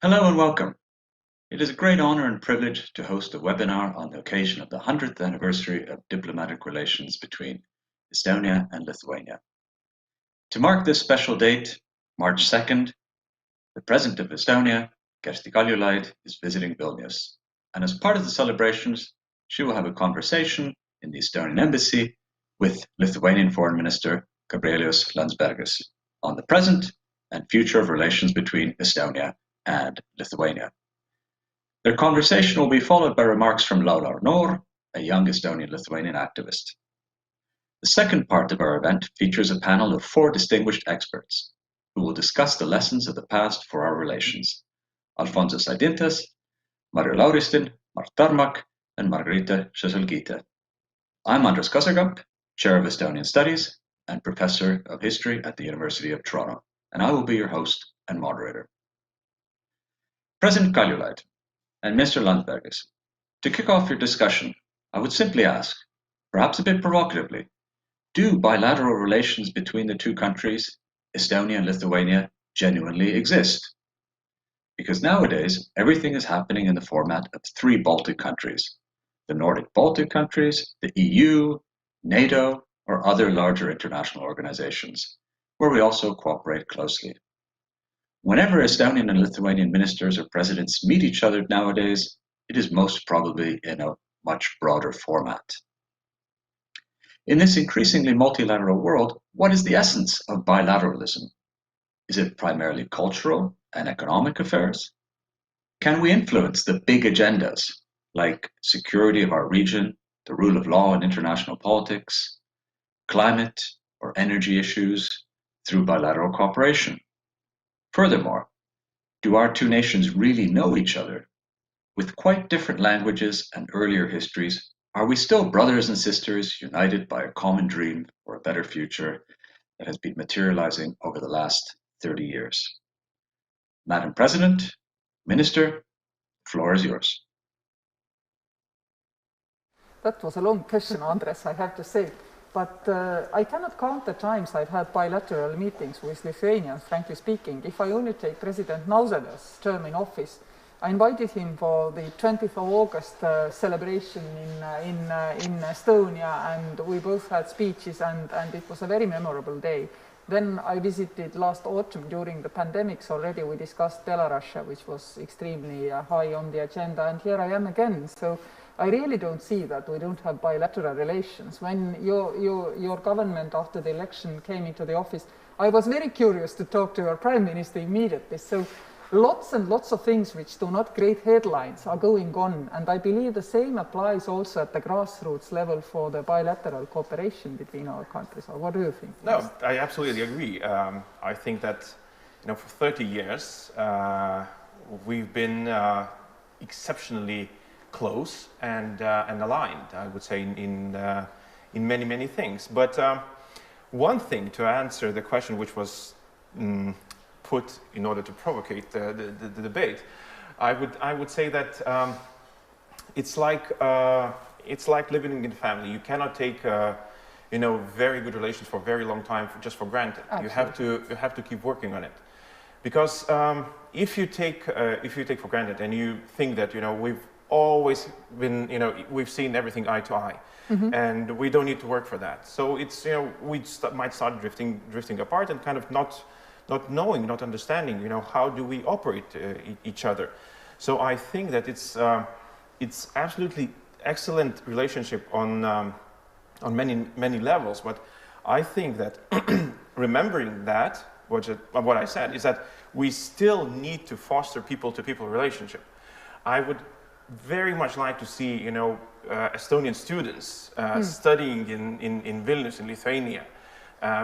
Hello and welcome. It is a great honor and privilege to host a webinar on the occasion of the 100th anniversary of diplomatic relations between Estonia and Lithuania. To mark this special date, March 2nd, the President of Estonia, Kersti Kaljulaid, is visiting Vilnius. And as part of the celebrations, she will have a conversation in the Estonian embassy with Lithuanian Foreign Minister Gabrielius Landsbergis on the present and future of relations between Estonia and Lithuania. Their conversation will be followed by remarks from Noor, a young Estonian-Lithuanian activist. The second part of our event features a panel of 4 distinguished experts who will discuss the lessons of the past for our relations: Alfonsas Eidintas, Marju Lauristin, Mart Tarmak, and Margarita Šešelgytė. I'm Andres Kasekamp, Chair of Estonian Studies and Professor of History at the University of Toronto, and I will be your host and moderator. President Kaljulaid and Mr. Landsbergis, to kick off your discussion, I would simply ask, perhaps a bit provocatively, do bilateral relations between the two countries, Estonia and Lithuania, genuinely exist? Because nowadays, everything is happening in the format of 3 Baltic countries: the Nordic Baltic countries, the EU, NATO, or other larger international organizations, where we also cooperate closely. Whenever Estonian and Lithuanian ministers or presidents meet each other nowadays, it is most probably in a much broader format. In this increasingly multilateral world, what is the essence of bilateralism? Is it primarily cultural and economic affairs? Can we influence the big agendas like security of our region, the rule of law in international politics, climate or energy issues through bilateral cooperation? Furthermore, do our 2 nations really know each other? With quite different languages and earlier histories, are we still brothers and sisters united by a common dream for a better future that has been materializing over the last 30 years? Madam President, Minister, the floor is yours. That was a long question, Andres, I have to say. But I cannot count the times I've had bilateral meetings with Lithuanians, frankly speaking. If I only take President Nausėda's term in office, I invited him for the 20th of August celebration in Estonia, and we both had speeches, and it was a very memorable day. Then I visited last autumn during the pandemics already. We discussed Belarus, which was extremely high on the agenda, and here I am again. So I really don't see that we don't have bilateral relations. When your government after the election came into the office, I was very curious to talk to your Prime Minister immediately. So lots and lots of things which do not create headlines are going on, and I believe the same applies also at the grassroots level for the bilateral cooperation between our countries. Or what do you think? No, I absolutely agree. I think that for 30 years we've been exceptionally close and aligned, I would say, in many things. But one thing to answer the question which was put in order to provocate the debate, I would say that it's like living in a family. You cannot take very good relations for a very long time just for granted. Absolutely. You have to keep working on it, because if you take for granted and you think that we've always been we've seen everything eye to eye, and we don't need to work for that. So it's we might start drifting apart and kind of not knowing, not understanding, how do we operate each other. So I think that it's absolutely excellent relationship on many levels. But I think that remembering that, what I said is that we still need to foster people-to-people relationship. I would very much like to see, Estonian students studying in Vilnius in Lithuania.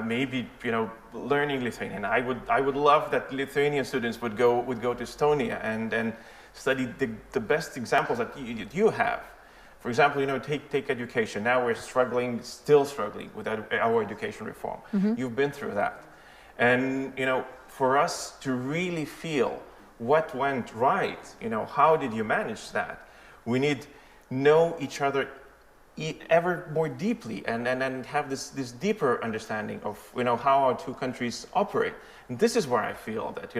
Maybe learning Lithuanian. I would love that Lithuanian students would go to Estonia and study the best examples that you have. For example, take education. Now we're still struggling with our education reform. You've been through that, and for us to really feel what went right, how did you manage that? We need know each other ever more deeply and have this deeper understanding of how our two countries operate. And this is where I feel that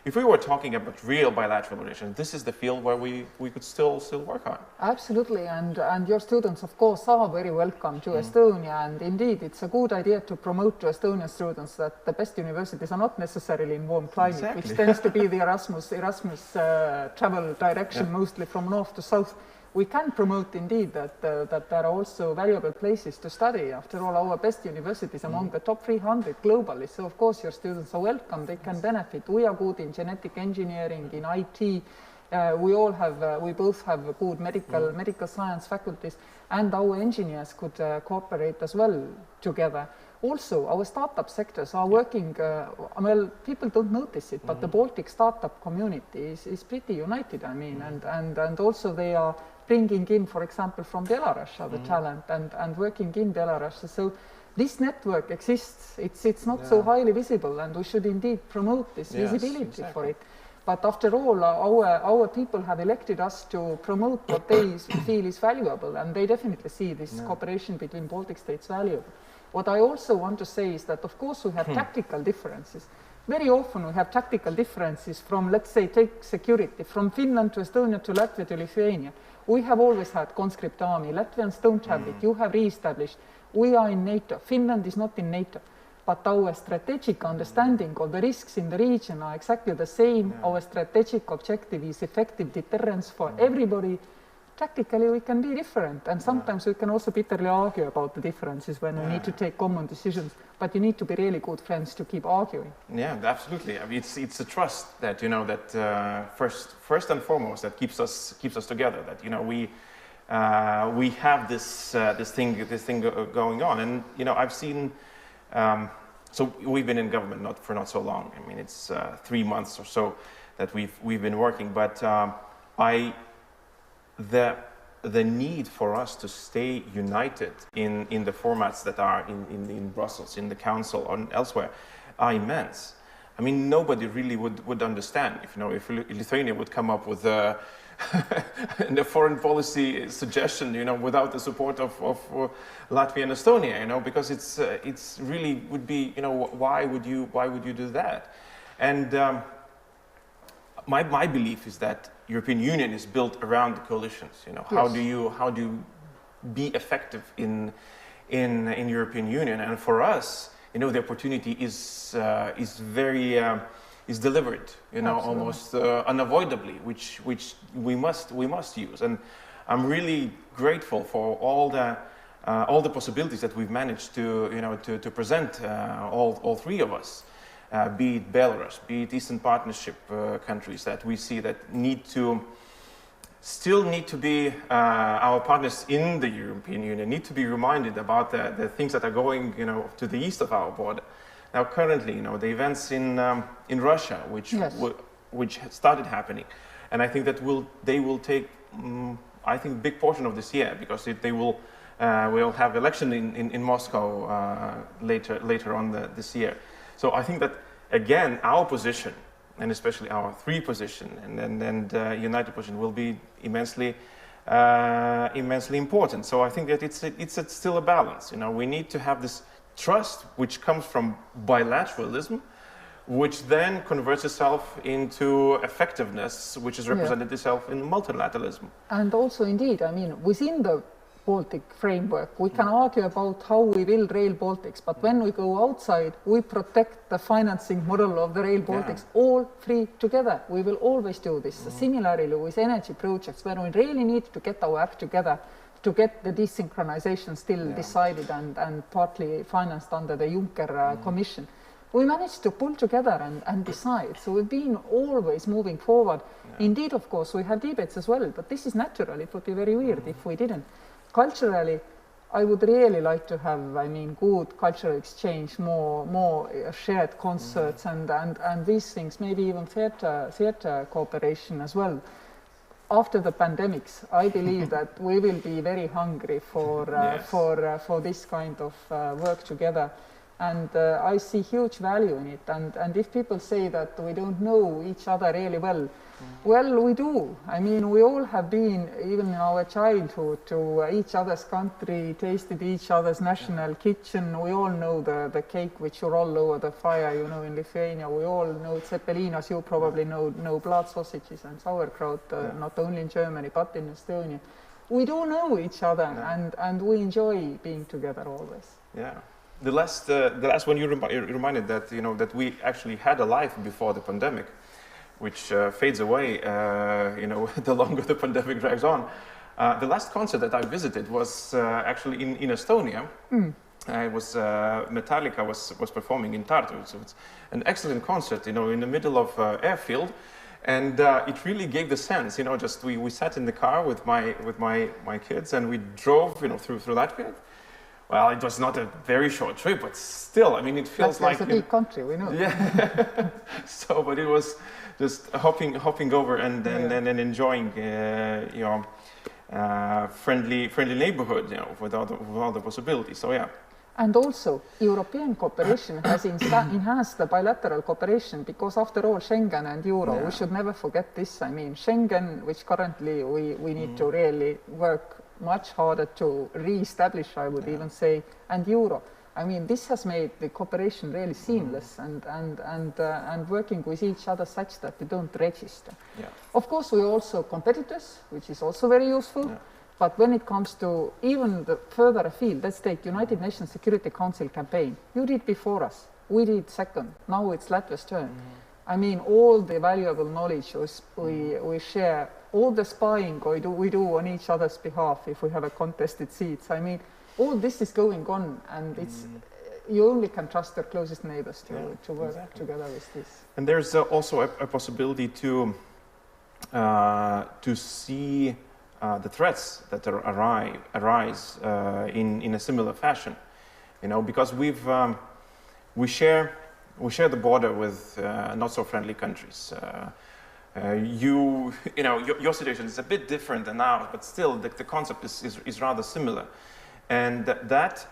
if we were talking about real bilateral relations, this is the field where we could still work on. Absolutely, and your students of course are very welcome to Estonia, and indeed it's a good idea to promote to Estonian students that the best universities are not necessarily in warm climate, which tends to be the Erasmus travel direction, mostly from north to south. We can promote indeed that there are also valuable places to study. After all, our best universities among the top 300 globally. So of course your students are welcome. They can benefit. We are good in genetic engineering, in IT. We both have good medical science faculties, and our engineers could cooperate as well together. Also, our startup sectors are working, well, people don't notice it, but the Baltic startup community is pretty united, I mean, and also they are bringing in, for example, from Belarus the talent and working in Belarus. So this network exists. It's not so highly visible, and we should indeed promote this visibility for it. But after all, our people have elected us to promote what they feel is valuable, and they definitely see this cooperation between Baltic states valuable. What I also want to say is that, of course, we have tactical differences. Very often we have tactical differences from, let's say, take security, from Finland to Estonia to Latvia to Lithuania. We have always had conscript army. Latvians don't have it. You have re-established. We are in NATO. Finland is not in NATO. But our strategic understanding of the risks in the region are exactly the same. Our strategic objective is effective deterrence for everybody. Tactically, we can be different, and sometimes we can also bitterly argue about the differences when we need to take common decisions. But you need to be really good friends to keep arguing. Yeah, absolutely. I mean, it's a trust that first and foremost that keeps us together. That we have this thing going on, and I've seen. So we've been in government not so long. I mean, it's 3 months or so that we've been working, but the need for us to stay united in the formats that are in Brussels, in the Council, or elsewhere, are immense. I mean, nobody really would understand if Lithuania would come up with a foreign policy suggestion, without the support of Latvia and Estonia, because it's really would be, why would you do that? And my belief is that European Union is built around the coalitions. How do you be effective in European Union? And for us, the opportunity is delivered, almost unavoidably, which we must use. And I'm really grateful for all the possibilities that we've managed to present, all three of us. Be it Belarus, be it Eastern Partnership countries that we see that still need to be our partners in the European Union, need to be reminded about the things that are going, to the east of our border. Now, currently, the events in Russia, which started happening, and I think that they will take, I think, a big portion of this year, because we'll have election in Moscow later on this year. So I think that, again, our position, and especially our three position and united position, will be immensely important. So I think that it's still a balance. We need to have this trust, which comes from bilateralism, which then converts itself into effectiveness, which is represented itself in multilateralism. And also, indeed, I mean, within the Baltic framework, we can argue about how we will Rail Baltics, but when we go outside, we protect the financing model of the Rail Baltics, all three together. We will always do this. Similarly with energy projects, where we really need to get our act together to get the desynchronization still decided and partly financed under the Juncker Commission. We managed to pull together and decide. So we've been always moving forward. Indeed, of course, we have debates as well, but this is natural. It would be very weird if we didn't. Culturally, I would really like to have, good cultural exchange, more shared concerts and these things, maybe even theatre cooperation as well. After the pandemics, I believe that we will be very hungry for this kind of work together. And I see huge value in it. And if people say that we don't know each other really well, well, we do. I mean, we all have been, even in our childhood, to each other's country, tasted each other's national kitchen. We all know the cake which you roll over the fire, you know, in Lithuania. We all know zeppelinas. You probably know blood sausages and sauerkraut, not only in Germany, but in Estonia. We do know each other, and we enjoy being together always. Yeah. The last one you reminded that, you know, that we actually had a life before the pandemic, which fades away, you know, the longer the pandemic drags on. The last concert that I visited was actually in Estonia. It was Metallica was performing in Tartu, so it's an excellent concert, you know, in the middle of airfield, and it really gave the sense, you know, just we sat in the car with my kids and we drove, you know, through Latvia. Well, it was not a very short trip, but still, I mean, it feels like... It's a big country, we know. Yeah. So, but it was just hopping over and enjoying, you know, friendly neighborhood, you know, with all the possibilities. So, yeah. And also, European cooperation has enhanced the bilateral cooperation because, after all, Schengen and Euro, we should never forget this. I mean, Schengen, which currently we need to really work much harder to re-establish, I would even say, and Euro. I mean, this has made the cooperation really seamless and working with each other such that they don't register. Yeah. Of course, we're also competitors, which is also very useful. Yeah. But when it comes to even the further afield, let's take United Nations Security Council campaign. You did before us. We did second. Now it's Latvia's turn. I mean, all the valuable knowledge we share, all the spying we do on each other's behalf if we have a contested seats. I mean, all this is going on, and it's you only can trust your closest neighbors to work together with this. And there's also a possibility to see the threats that arise in a similar fashion, you know, because we share the border with not so friendly countries. You know, your situation is a bit different than ours, but still the concept is rather similar, and that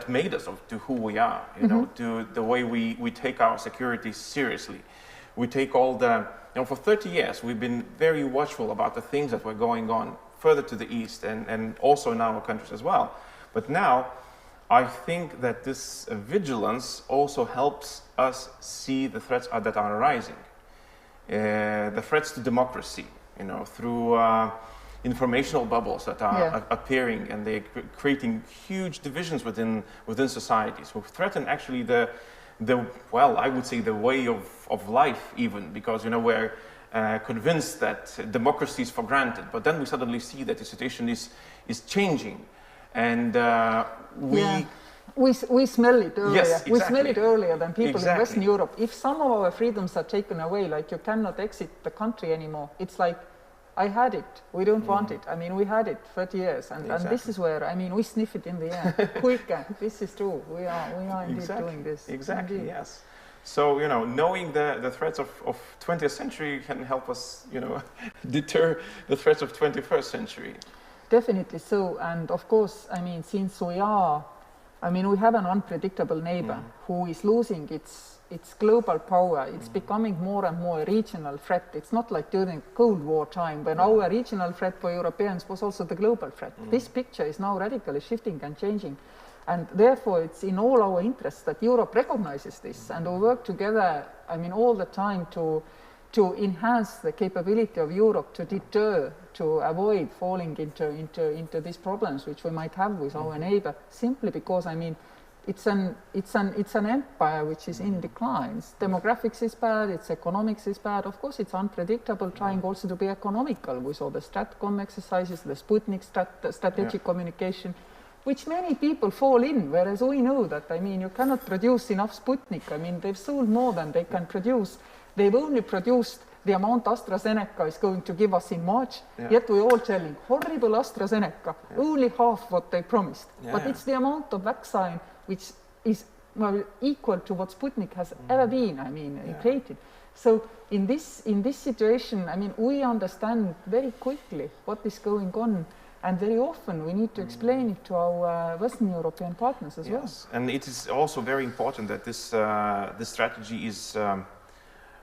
made us to who we are. You know, to the way we take our security seriously. We take all the, you know, for 30 years we've been very watchful about the things that were going on further to the east and also in our countries as well. But now I think that this vigilance also helps us see the threats that are arising. The threats to democracy, you know, through informational bubbles that are appearing, and they're creating huge divisions within societies, who threaten actually well, I would say the way of life even, because, you know, we're convinced that democracy is for granted, but then we suddenly see that the situation is changing, and we smell it earlier. Yes, exactly. We smell it earlier than people in Western Europe. If some of our freedoms are taken away, like you cannot exit the country anymore, it's like, I had it, we don't want it. I mean, we had it 30 years, and this is where, I mean, we sniff it in the air. Quicker, this is true. We are indeed doing this. Exactly, indeed. Yes. So, you know, knowing the threats of 20th century can help us, you know, deter the threats of 21st century. Definitely so, and of course, I mean, since we have an unpredictable neighbor who is losing its global power. It's becoming more and more a regional threat. It's not like during Cold War time when our regional threat for Europeans was also the global threat. This picture is now radically shifting and changing, and therefore it's in all our interests that Europe recognizes this and we work together, I mean, all the time to enhance the capability of Europe to deter, to avoid falling into these problems which we might have with our neighbor, simply because, I mean, it's an empire which is in decline. Demographics is bad, its economics is bad. Of course, it's unpredictable, trying also to be economical with all the Stratcom exercises, the Sputnik strategic communication, which many people fall in, whereas we know that, I mean, you cannot produce enough Sputnik. I mean, they've sold more than they can produce. They've only produced the amount AstraZeneca is going to give us in March, yet we're all telling, horrible AstraZeneca, only half what they promised. But it's the amount of vaccine which is equal to what Sputnik has ever been, I mean, created. So in this situation, I mean, we understand very quickly what is going on, And very often we need to explain it to our Western European partners as well. And it is also very important that this strategy is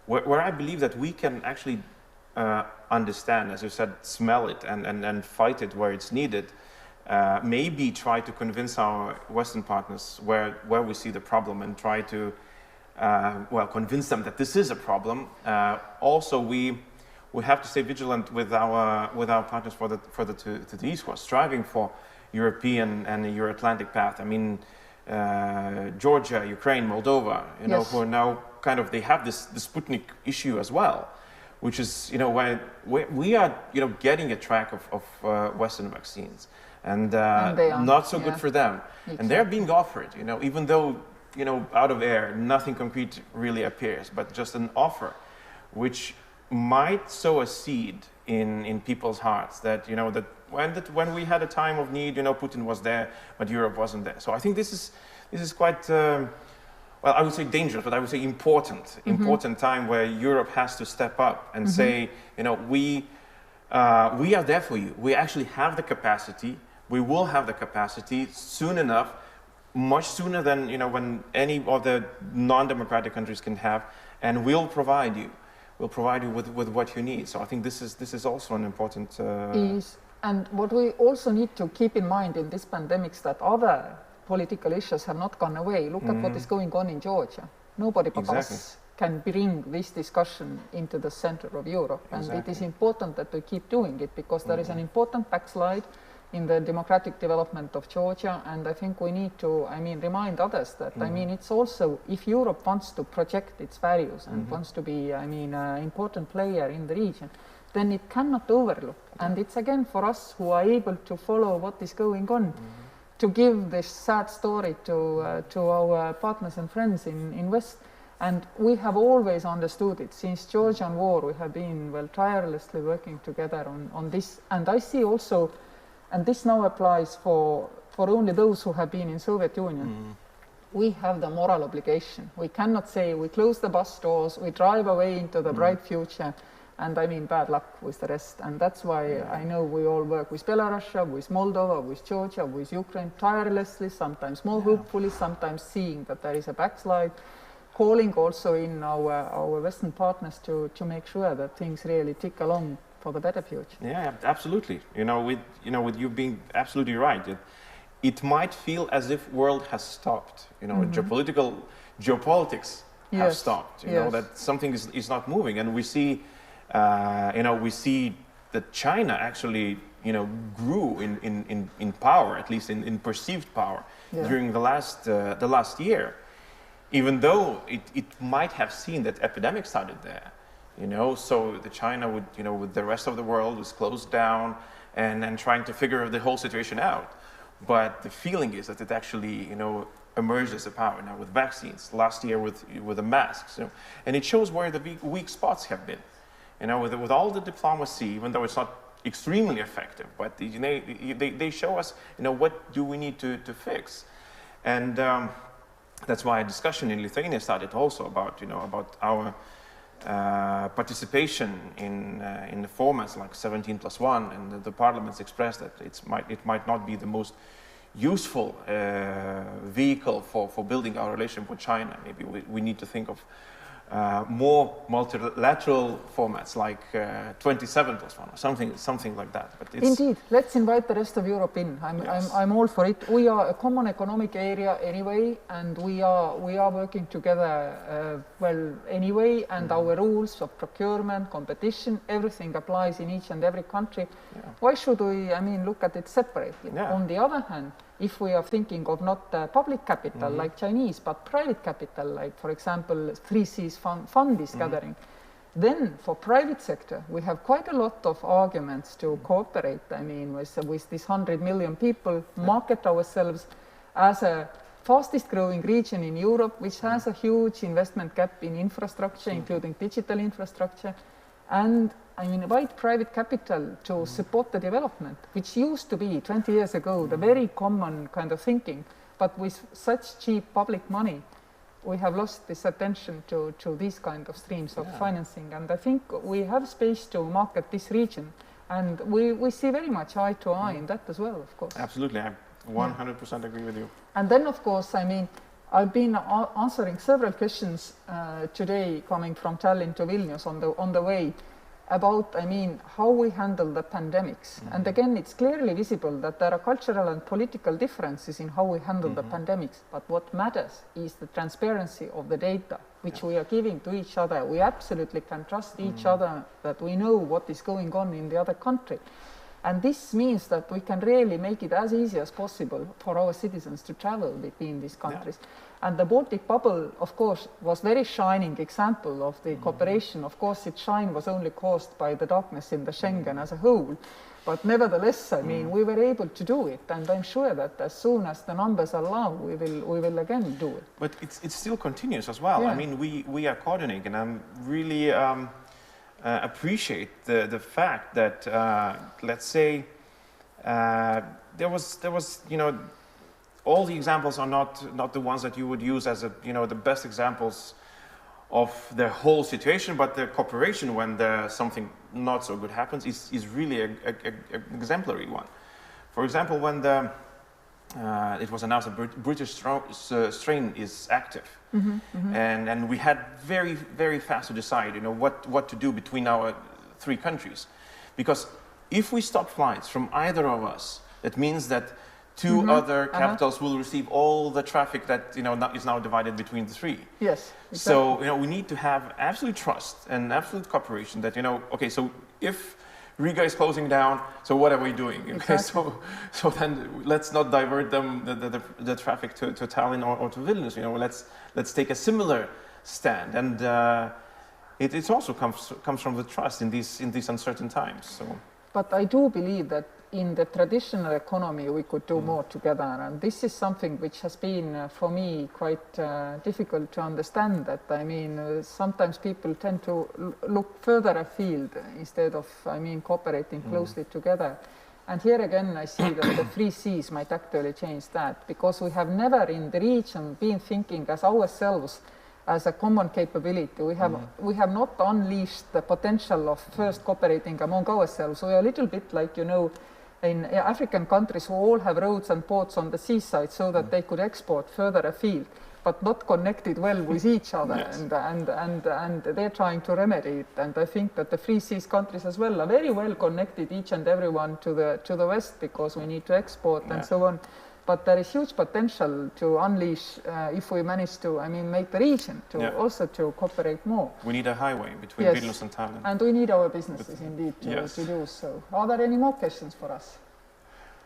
where I believe that we can actually understand, as you said, smell it and fight it where it's needed. Maybe try to convince our Western partners where we see the problem and try to convince them that this is a problem. Also, we have to stay vigilant with our partners to the east who are striving for European and Euro-Atlantic path. I mean, Georgia, Ukraine, Moldova, who are now they have this Sputnik issue as well, which is where we are getting a track of Western vaccines, and not so good for them. Exactly. And they're being offered, even though out of air nothing concrete really appears, but just an offer, which might sow a seed in people's hearts that when we had a time of need, Putin was there, but Europe wasn't there. So I think this is quite I would say dangerous, but I would say important time where Europe has to step up and say, we are there for you. We actually have the capacity. We will have the capacity soon enough, much sooner than when any of the non-democratic countries can have, and we'll provide you. We'll provide you with what you need. So I think this is also an important. And what we also need to keep in mind in this pandemic is that other political issues have not gone away. Look at what is going on in Georgia. Nobody but us can bring this discussion into the center of Europe. And it is important that we keep doing it because there is an important backslide in the democratic development of Georgia. And I think we need to, remind others that, it's also, if Europe wants to project its values and wants to be, an important player in the region, then it cannot overlook. And it's again for us who are able to follow what is going on, to give this sad story to our partners and friends in West. And we have always understood it. Since Georgian war, we have been tirelessly working together on this. And I see also, and this now applies for only those who have been in Soviet Union, we have the moral obligation. We cannot say we close the bus doors, we drive away into the bright future, and bad luck with the rest. And that's why I know we all work with Belarus, with Moldova, with Georgia, with Ukraine tirelessly, sometimes more hopefully, sometimes seeing that there is a backslide, calling also in our Western partners to make sure that things really tick along for the better future. Yeah, absolutely. With you being absolutely right. It might feel as if world has stopped. Geopolitics have stopped. That something is not moving, and we see. We see that China actually, grew in power, at least in perceived power, during the last year, even though it might have seen that epidemic started there, so the China would, with the rest of the world was closed down and trying to figure the whole situation out. But the feeling is that it actually, emerged as a power now with vaccines, last year with the masks, and it shows where the weak spots have been. With all the diplomacy, even though it's not extremely effective, but they show us, what do we need to fix, and that's why a discussion in Lithuania started also about our participation in the formats like 17+1, and the parliaments expressed that it might not be the most useful vehicle for building our relationship with China. Maybe we need to think of more multilateral formats like 27+1 or something like that. But indeed, let's invite the rest of Europe in. I'm all for it. We are a common economic area anyway, and we are working together anyway. And our rules of procurement, competition, everything applies in each and every country. Why should we? Look at it separately. On the other hand, if we are thinking of not public capital like Chinese, but private capital, like, for example, 3C's fund is gathering, then for private sector, we have quite a lot of arguments to cooperate, with this 100 million people, market ourselves as a fastest growing region in Europe, which has a huge investment gap in infrastructure, including digital infrastructure, and invite private capital to support the development, which used to be 20 years ago the very common kind of thinking, but with such cheap public money, we have lost this attention to these kind of streams of financing. And I think we have space to market this region And we see very much eye to eye in that as well, of course. Absolutely, I 100% agree with you. And then, of course, I mean, I've been answering several questions today coming from Tallinn to Vilnius on the way about, I mean, how we handle the pandemics. And again, it's clearly visible that there are cultural and political differences in how we handle the pandemics. But what matters is the transparency of the data which we are giving to each other. We absolutely can trust each other that we know what is going on in the other country. And this means that we can really make it as easy as possible for our citizens to travel between these countries. And the Baltic bubble, of course, was very shining example of the cooperation. Of course, its shine was only caused by the darkness in the Schengen as a whole. But nevertheless, I mean, we were able to do it. And I'm sure that as soon as the numbers allow, we will again do it. But it still continues as well. Yeah. I mean, we are coordinating, and I'm really appreciate the fact that, let's say, there was, you know, all the examples are not the ones that you would use as the best examples of the whole situation, but the cooperation when something not so good happens is really an exemplary one. For example, when it was announced that British strain is active, and we had very fast to decide, what to do between our three countries, because if we stop flights from either of us, that means that two other capitals will receive all the traffic that is now divided between the three. Yes. Exactly. So we need to have absolute trust and absolute cooperation. That okay, so if Riga is closing down, so what are we doing? Okay, Exactly. so then let's not divert the traffic to Tallinn or to Vilnius. Let's take a similar stand, and it also comes from the trust in these uncertain times. So. But I do believe that in the traditional economy we could do more together, and this is something which has been for me quite difficult to understand. That I mean, sometimes people tend to look further afield instead of cooperating closely together. And here again I see that the free seas might actually change that, because we have never in the region been thinking as ourselves as a common capability. We have not unleashed the potential of first cooperating among ourselves. We are a little bit like, in African countries who all have roads and ports on the seaside so that they could export further afield, but not connected well with each other. Yes. And they're trying to remedy it. And I think that the free seas countries as well are very well connected, each and everyone, to the west, because we need to export and so on. But there is huge potential to unleash if we manage to, make the region to also to cooperate more. We need a highway between Vilnius and Tallinn. And we need our businesses indeed to do so. Are there any more questions for us?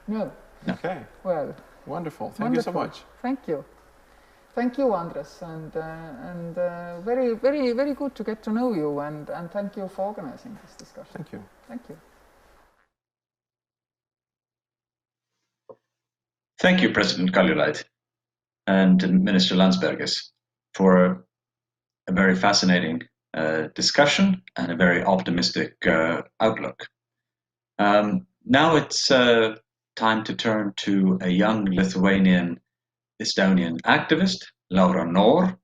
No. Okay. Well. Wonderful. Thank you so much. Thank you. Thank you, Andres, and very, very, very good to get to know you, and thank you for organizing this discussion. Thank you. Thank you. Thank you, President Kaljulaid and Minister Landsbergis, for a very fascinating discussion and a very optimistic outlook. Now it's time to turn to a young Lithuanian Estonian activist, Noor,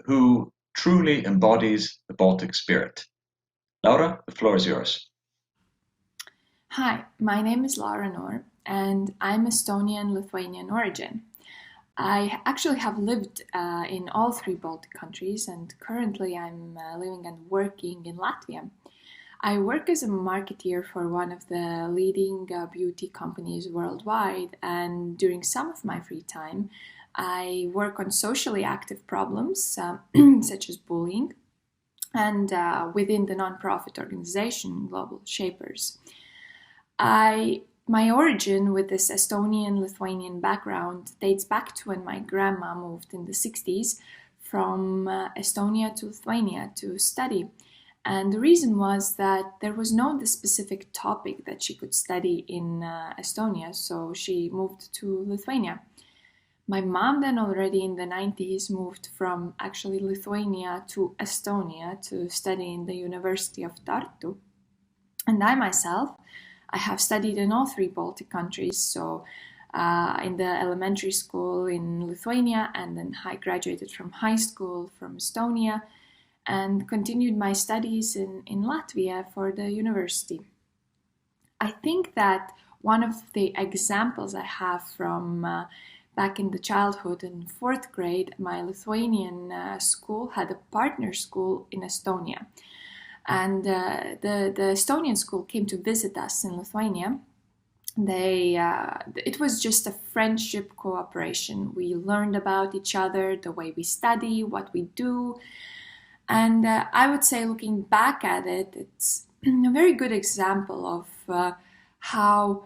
who truly embodies the Baltic spirit. Laura, the floor is yours. Hi, my name is Noor, and I'm Estonian-Lithuanian origin. I actually have lived in all three Baltic countries, and currently I'm living and working in Latvia. I work as a marketeer for one of the leading beauty companies worldwide, and during some of my free time, I work on socially active problems such as bullying, and within the non-profit organization Global Shapers. My origin with this Estonian-Lithuanian background dates back to when my grandma moved in the 60s from Estonia to Lithuania to study. And the reason was that there was no specific topic that she could study in Estonia, so she moved to Lithuania. My mom then already in the 90s moved from actually Lithuania to Estonia to study in the University of Tartu. And I myself, I have studied in all three Baltic countries, so in the elementary school in Lithuania, and then I graduated from high school from Estonia, and continued my studies in Latvia for the university. I think that one of the examples I have from back in the childhood in 4th grade, my Lithuanian school had a partner school in Estonia. And the Estonian school came to visit us in Lithuania. It was just a friendship cooperation. We learned about each other, the way we study, what we do. And I would say, looking back at it, it's a very good example of how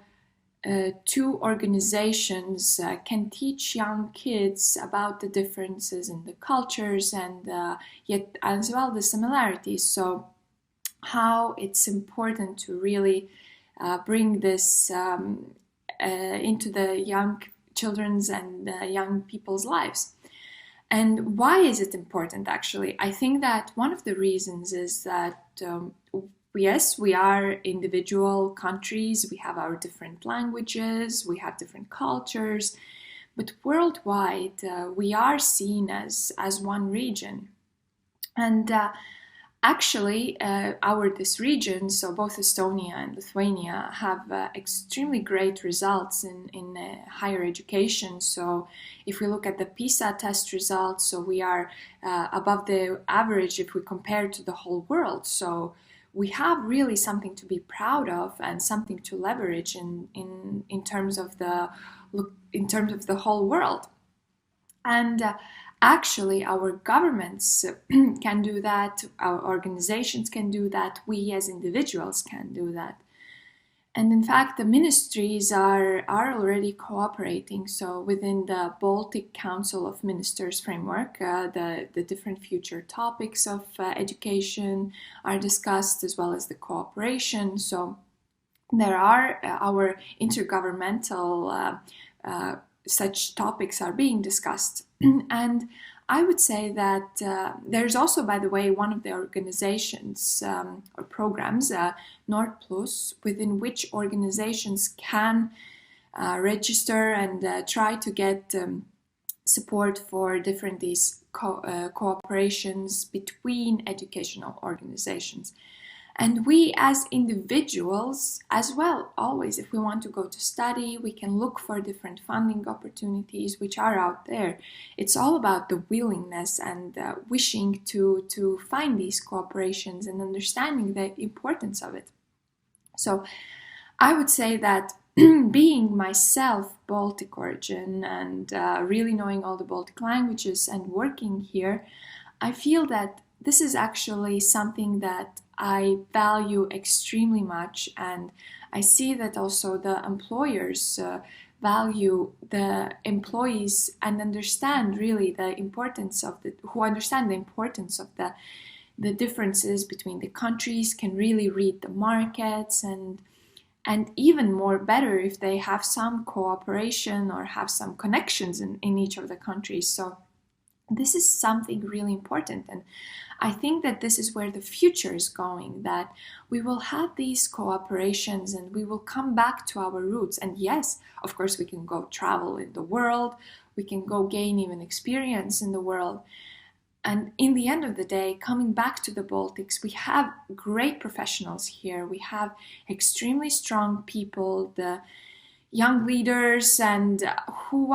two organizations can teach young kids about the differences in the cultures and yet as well the similarities. So how it's important to really bring this into the young children's and young people's lives. And why is it important, actually? I think that one of the reasons is that yes, we are individual countries, we have our different languages, we have different cultures, but worldwide we are seen as one region. And actually, this region, so both Estonia and Lithuania, have extremely great results in higher education. So if we look at the PISA test results, so we are above the average if we compare to the whole world. So we have really something to be proud of and something to leverage in terms of the whole world. And actually, our governments can do that, our organizations can do that, we as individuals can do that. And in fact, the ministries are already cooperating. So within the Baltic Council of Ministers framework, the different future topics of education are discussed, as well as the cooperation. So there are our intergovernmental such topics are being discussed. And I would say that there's also, by the way, one of the organizations or programs, Noor, within which organizations can register and try to get support for different these cooperations between educational organizations. And we as individuals as well, always, if we want to go to study, we can look for different funding opportunities which are out there. It's all about the willingness and wishing to find these cooperations and understanding the importance of it. So I would say that being myself Baltic origin and really knowing all the Baltic languages and working here, I feel that this is actually something that I value extremely much, and I see that also the employers value the employees and understand really the importance of the differences between the countries, can really read the markets, and even more better if they have some cooperation or have some connections in each of the countries. So this is something really important, and I think that this is where the future is going, that we will have these cooperations and we will come back to our roots. And yes, of course, we can go travel in the world, we can go gain even experience in the world. And in the end of the day, coming back to the Baltics, we have great professionals here. We have extremely strong people, the young leaders and who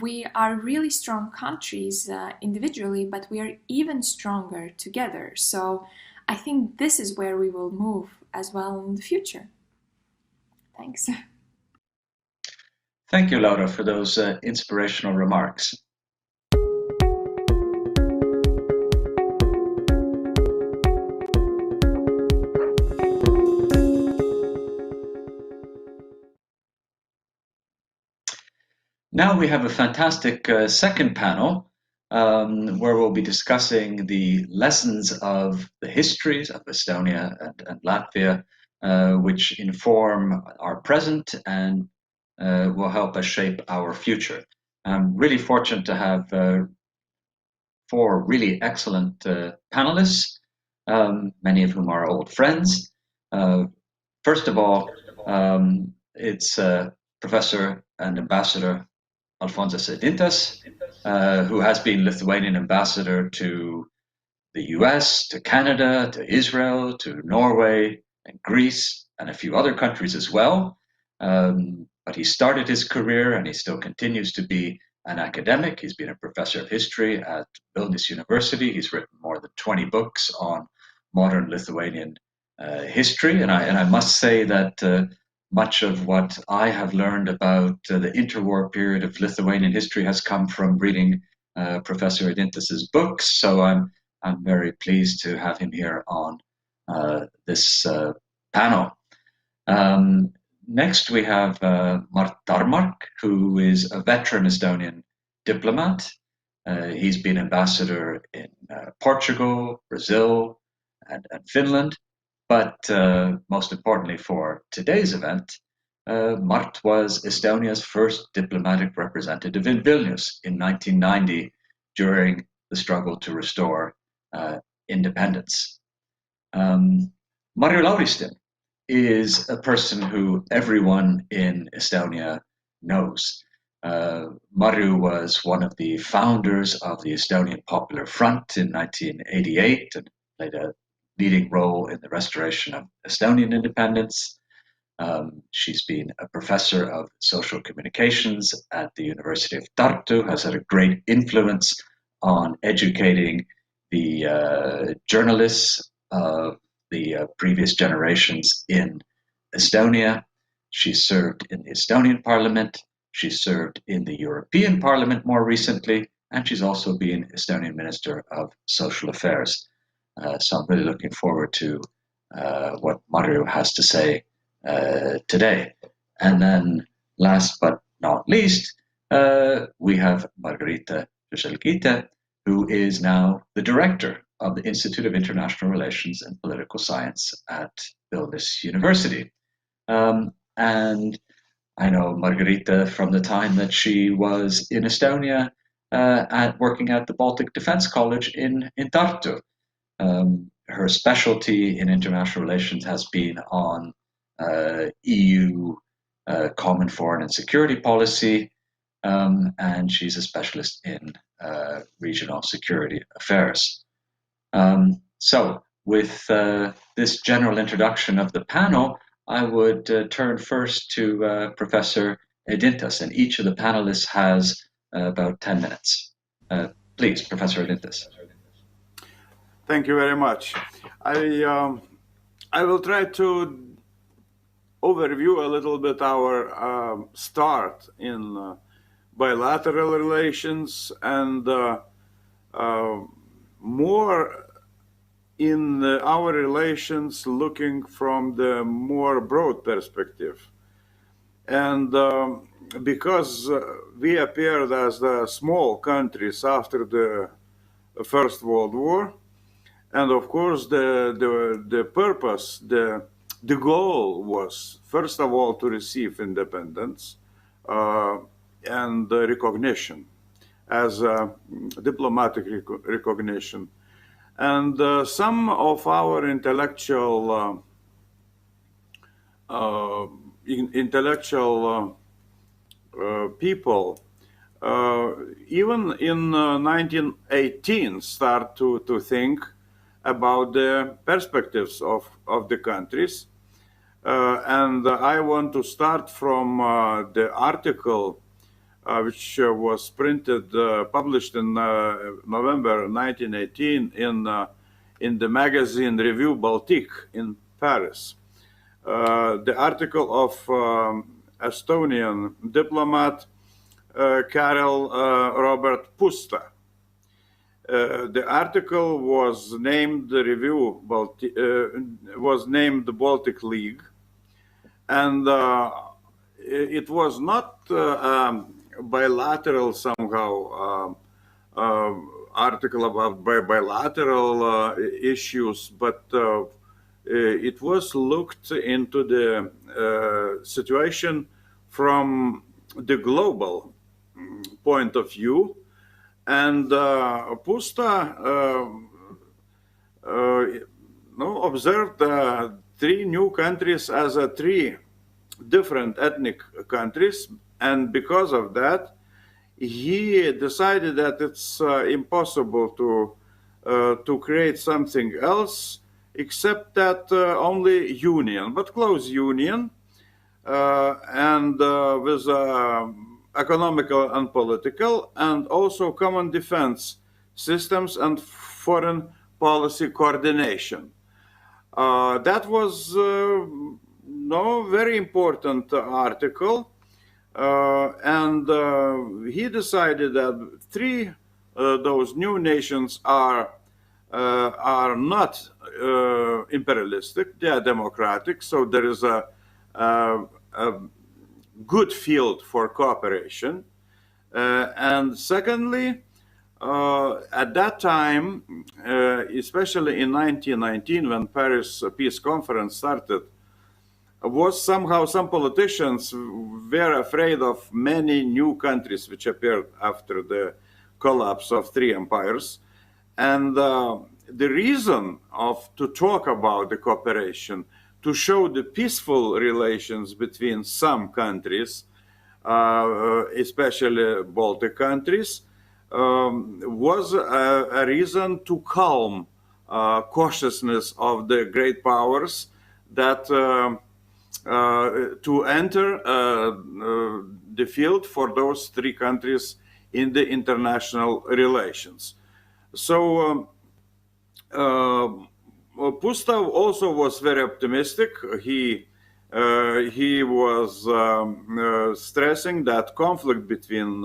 we are really strong countries individually, but we are even stronger together. So I think this is where we will move as well in the future. Thanks. Thank you, Laura, for those inspirational remarks. Now we have a fantastic second panel where we'll be discussing the lessons of the histories of Estonia and Latvia, which inform our present and will help us shape our future. I'm really fortunate to have four really excellent panelists, many of whom are old friends. First of all, it's Professor and Ambassador Alfonsas Eidintas, who has been Lithuanian ambassador to the US, to Canada, to Israel, to Norway and Greece. and a few other countries as well. But he started his career, and he still continues to be an academic. He's been a professor of history at Vilnius University. He's written more than 20 books on modern Lithuanian history. And I must say that much of what I have learned about the interwar period of Lithuanian history has come from reading Professor Eidintas's books. So I'm very pleased to have him here on this panel. Next, we have Mart Tarmak, who is a veteran Estonian diplomat. He's been ambassador in Portugal, Brazil, and Finland. But most importantly for today's event, Mart was Estonia's first diplomatic representative in Vilnius in 1990 during the struggle to restore independence. Marju Lauristin is a person who everyone in Estonia knows. Marju was one of the founders of the Estonian Popular Front in 1988 and played a leading role in the restoration of Estonian independence. She's been a professor of social communications at the University of Tartu, has had a great influence on educating the journalists of the previous generations in Estonia. She served in the Estonian Parliament. She served in the European Parliament more recently, and she's also been Estonian Minister of Social Affairs. So I'm really looking forward to what Marju has to say today. And then last but not least, we have Margarita Šešelgytė, who is now the director of the Institute of International Relations and Political Science at Vilnius University. And I know Margarita from the time that she was in Estonia working at the Baltic Defense College in Tartu. Her specialty in international relations has been on EU common foreign and security policy, and she's a specialist in regional security affairs. So with this general introduction of the panel, I would turn first to Professor Eidintas, and each of the panelists has about 10 minutes. Please, Professor Eidintas. Thank you very much. I will try to overview a little bit our start in bilateral relations and more in our relations looking from the more broad perspective. And because we appeared as the small countries after the First World War, and of course the purpose, the goal was, first of all, to receive independence and recognition as diplomatic recognition. And some of our intellectual people, even in 1918, start to think about the perspectives of the countries. And I want to start from the article which was published in November 1918 in the magazine Revue Baltique in Paris. The article of Estonian diplomat Karel Robert Pusta. The article was named the the Baltic League, and it was not bilateral somehow article about bilateral issues, but it was looked into the situation from the global point of view. And Pusta observed three new countries as three different ethnic countries, and because of that, he decided that it's impossible to create something else except that only union, but close union, and with economical and political, and also common defense systems and foreign policy coordination. That was very important article, and he decided that those new nations are not imperialistic; they are democratic. So there is a good field for cooperation. And secondly, at that time, especially in 1919, when Paris Peace Conference started, was somehow some politicians were afraid of many new countries which appeared after the collapse of three empires. And the reason to talk about the cooperation, to show the peaceful relations between some countries, especially Baltic countries, was a reason to calm cautiousness of the great powers that to enter the field for those three countries in the international relations. So Pustav also was very optimistic. He was stressing that conflict between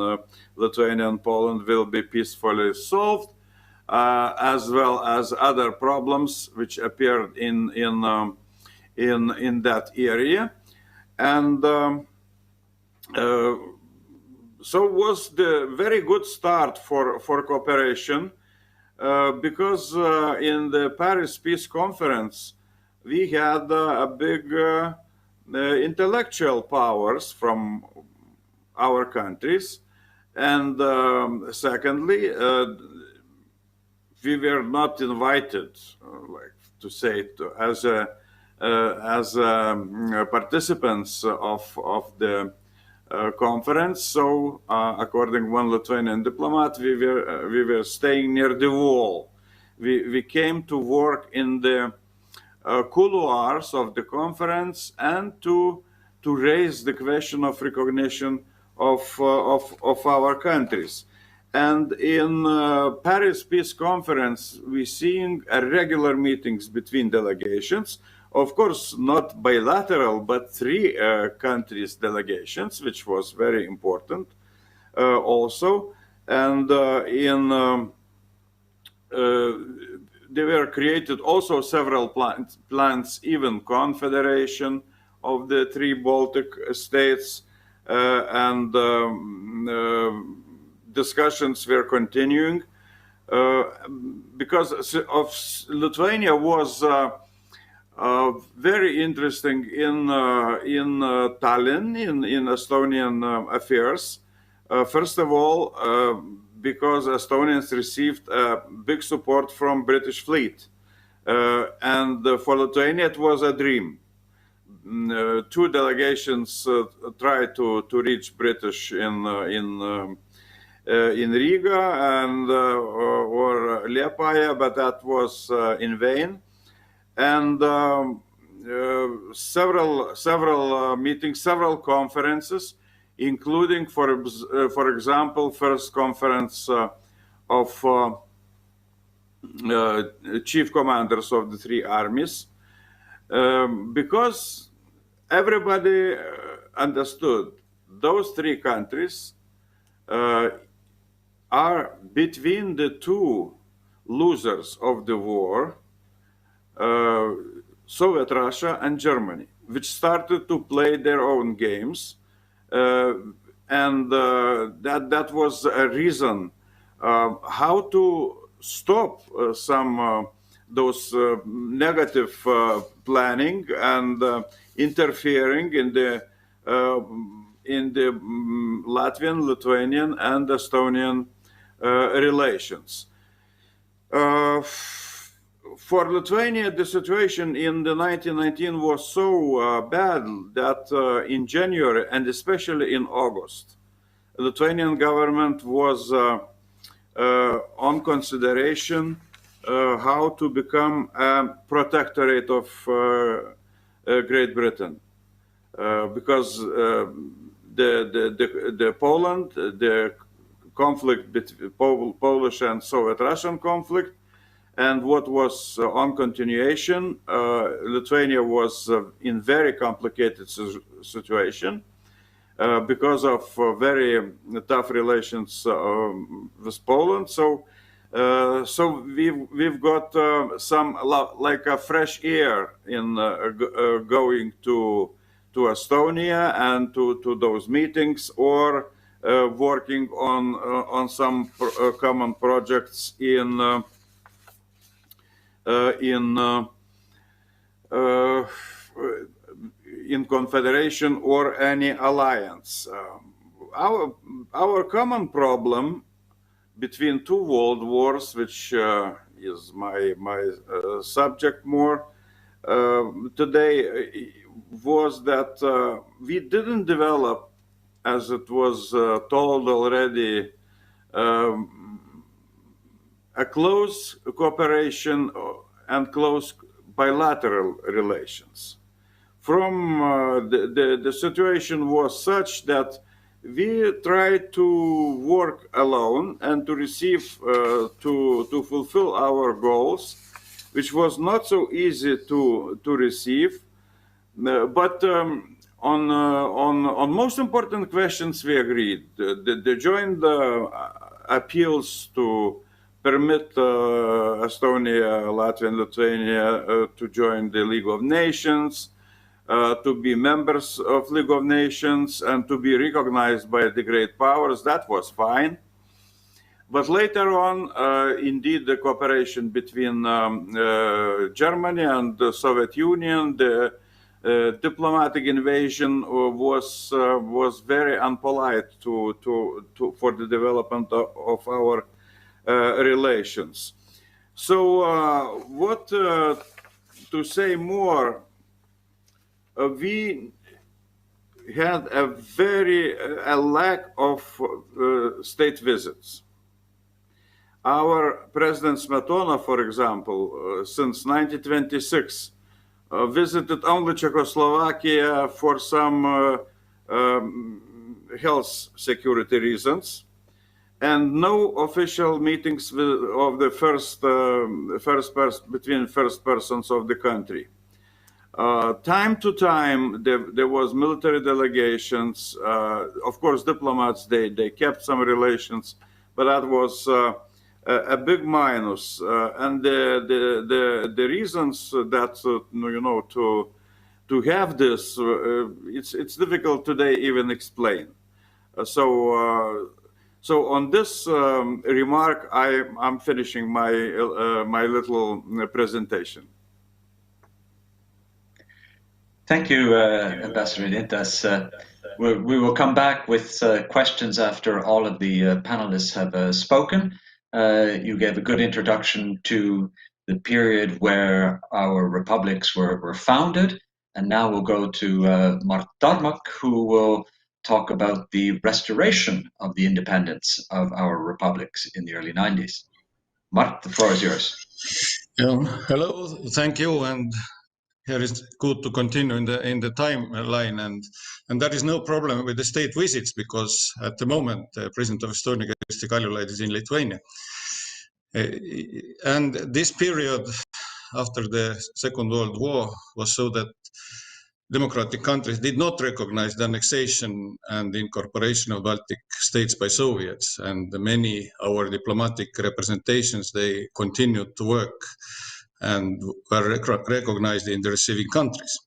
Lithuania and Poland will be peacefully solved, as well as other problems which appeared in that area, and so was the very good start for cooperation, because in the Paris Peace Conference we had a big intellectual powers from our countries, and secondly, we were not invited, like to say it, as participants of the conference. So, according one Lithuanian diplomat, we were staying near the wall. We came to work in the couloirs of the conference and to raise the question of recognition of our countries. And in Paris Peace Conference, we seeing regular meetings between delegations. Of course, not bilateral, but three countries' delegations, which was very important also. And there were created also several plans, even confederation of the three Baltic states, and discussions were continuing, because of Lithuania was very interesting in Tallinn, in Estonian affairs. First of all, because Estonians received big support from British fleet, and for Lithuania it was a dream. Two delegations tried to reach British in Riga and or Liepaja, but that was in vain. And several meetings, several conferences, including, for example, first conference of chief commanders of the three armies, because everybody understood those three countries are between the two losers of the war, Soviet Russia and Germany, which started to play their own games, and that was a reason how to stop some those negative planning and interfering in the Latvian, Lithuanian, and Estonian relations. For Lithuania, the situation in the 1919 was so bad that in January and especially in August, the Lithuanian government was on consideration how to become a protectorate of Great Britain, because the Poland, the conflict between Polish and Soviet Russian conflict, and what was on continuation, Lithuania was in very complicated situation because of very tough relations with Poland. So we've got some like a fresh air in going to Estonia and to those meetings, or working on some common projects in confederation or any alliance. Our common problem between two world wars, which is my subject more today, was that we didn't develop, as it was told already, a close cooperation and close bilateral relations. From the situation was such that we tried to work alone and to receive, to fulfill our goals, which was not so easy to receive. But on most important questions we agreed. The joint appeals to permit Estonia, Latvia, and Lithuania to join the League of Nations, to be members of League of Nations, and to be recognized by the great powers. That was fine. But later on, indeed, the cooperation between Germany and the Soviet Union, the diplomatic invasion was very unpolite for the development of our relations. So what to say more? We had a lack of state visits. Our President Smetona, for example, since 1926, visited only Czechoslovakia for some health security reasons, and no official meetings of the between first persons of the country. Time to time, there was military delegations. Of course, diplomats, they kept some relations, but that was a big minus. And the reasons that to have this, it's difficult today even explain. So on this remark, I'm finishing my little presentation. Thank you, Ambassador Eidintas. We will come back with questions after all of the panelists have spoken. You gave a good introduction to the period where our republics were founded, and now we'll go to Mart Tarmak, who will talk about the restoration of the independence of our republics in the early 90s. Mart, the floor is yours. Hello, thank you, and here is good to continue in the timeline, and there is no problem with the state visits, because at the moment the President of Estonia, Kersti Kaljulaid, is in Lithuania. And this period after the Second World War was so that democratic countries did not recognize the annexation and incorporation of Baltic states by Soviets, and many our diplomatic representations, they continued to work and were recognized in the receiving countries.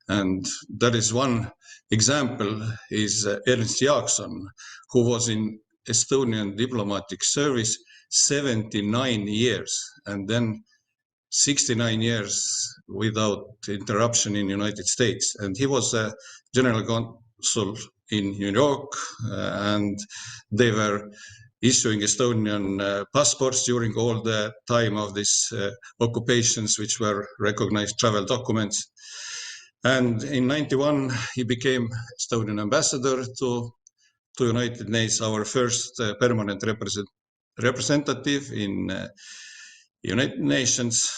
And that is one example is Ernst Jaakson, who was in Estonian diplomatic service 79 years, and then 69 years without interruption in the United States. And he was a general consul in New York, and they were issuing Estonian passports during all the time of these occupations, which were recognized travel documents. And in 91, he became Estonian ambassador to United Nations, our first permanent representative in United Nations,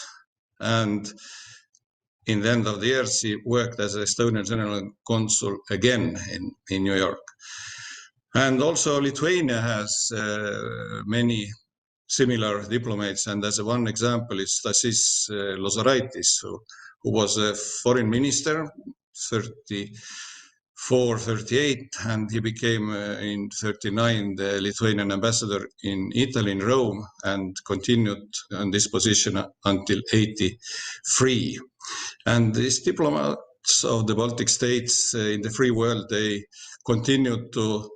and in the end of the year, she worked as Estonian General Consul again in New York. And also Lithuania has many similar diplomats, and as one example is Stasys Lozoraitis, who was a foreign minister, 34-38, and he became in 39 the Lithuanian ambassador in Italy, in Rome, and continued on this position until 83. And these diplomats of the Baltic states in the free world, they continued to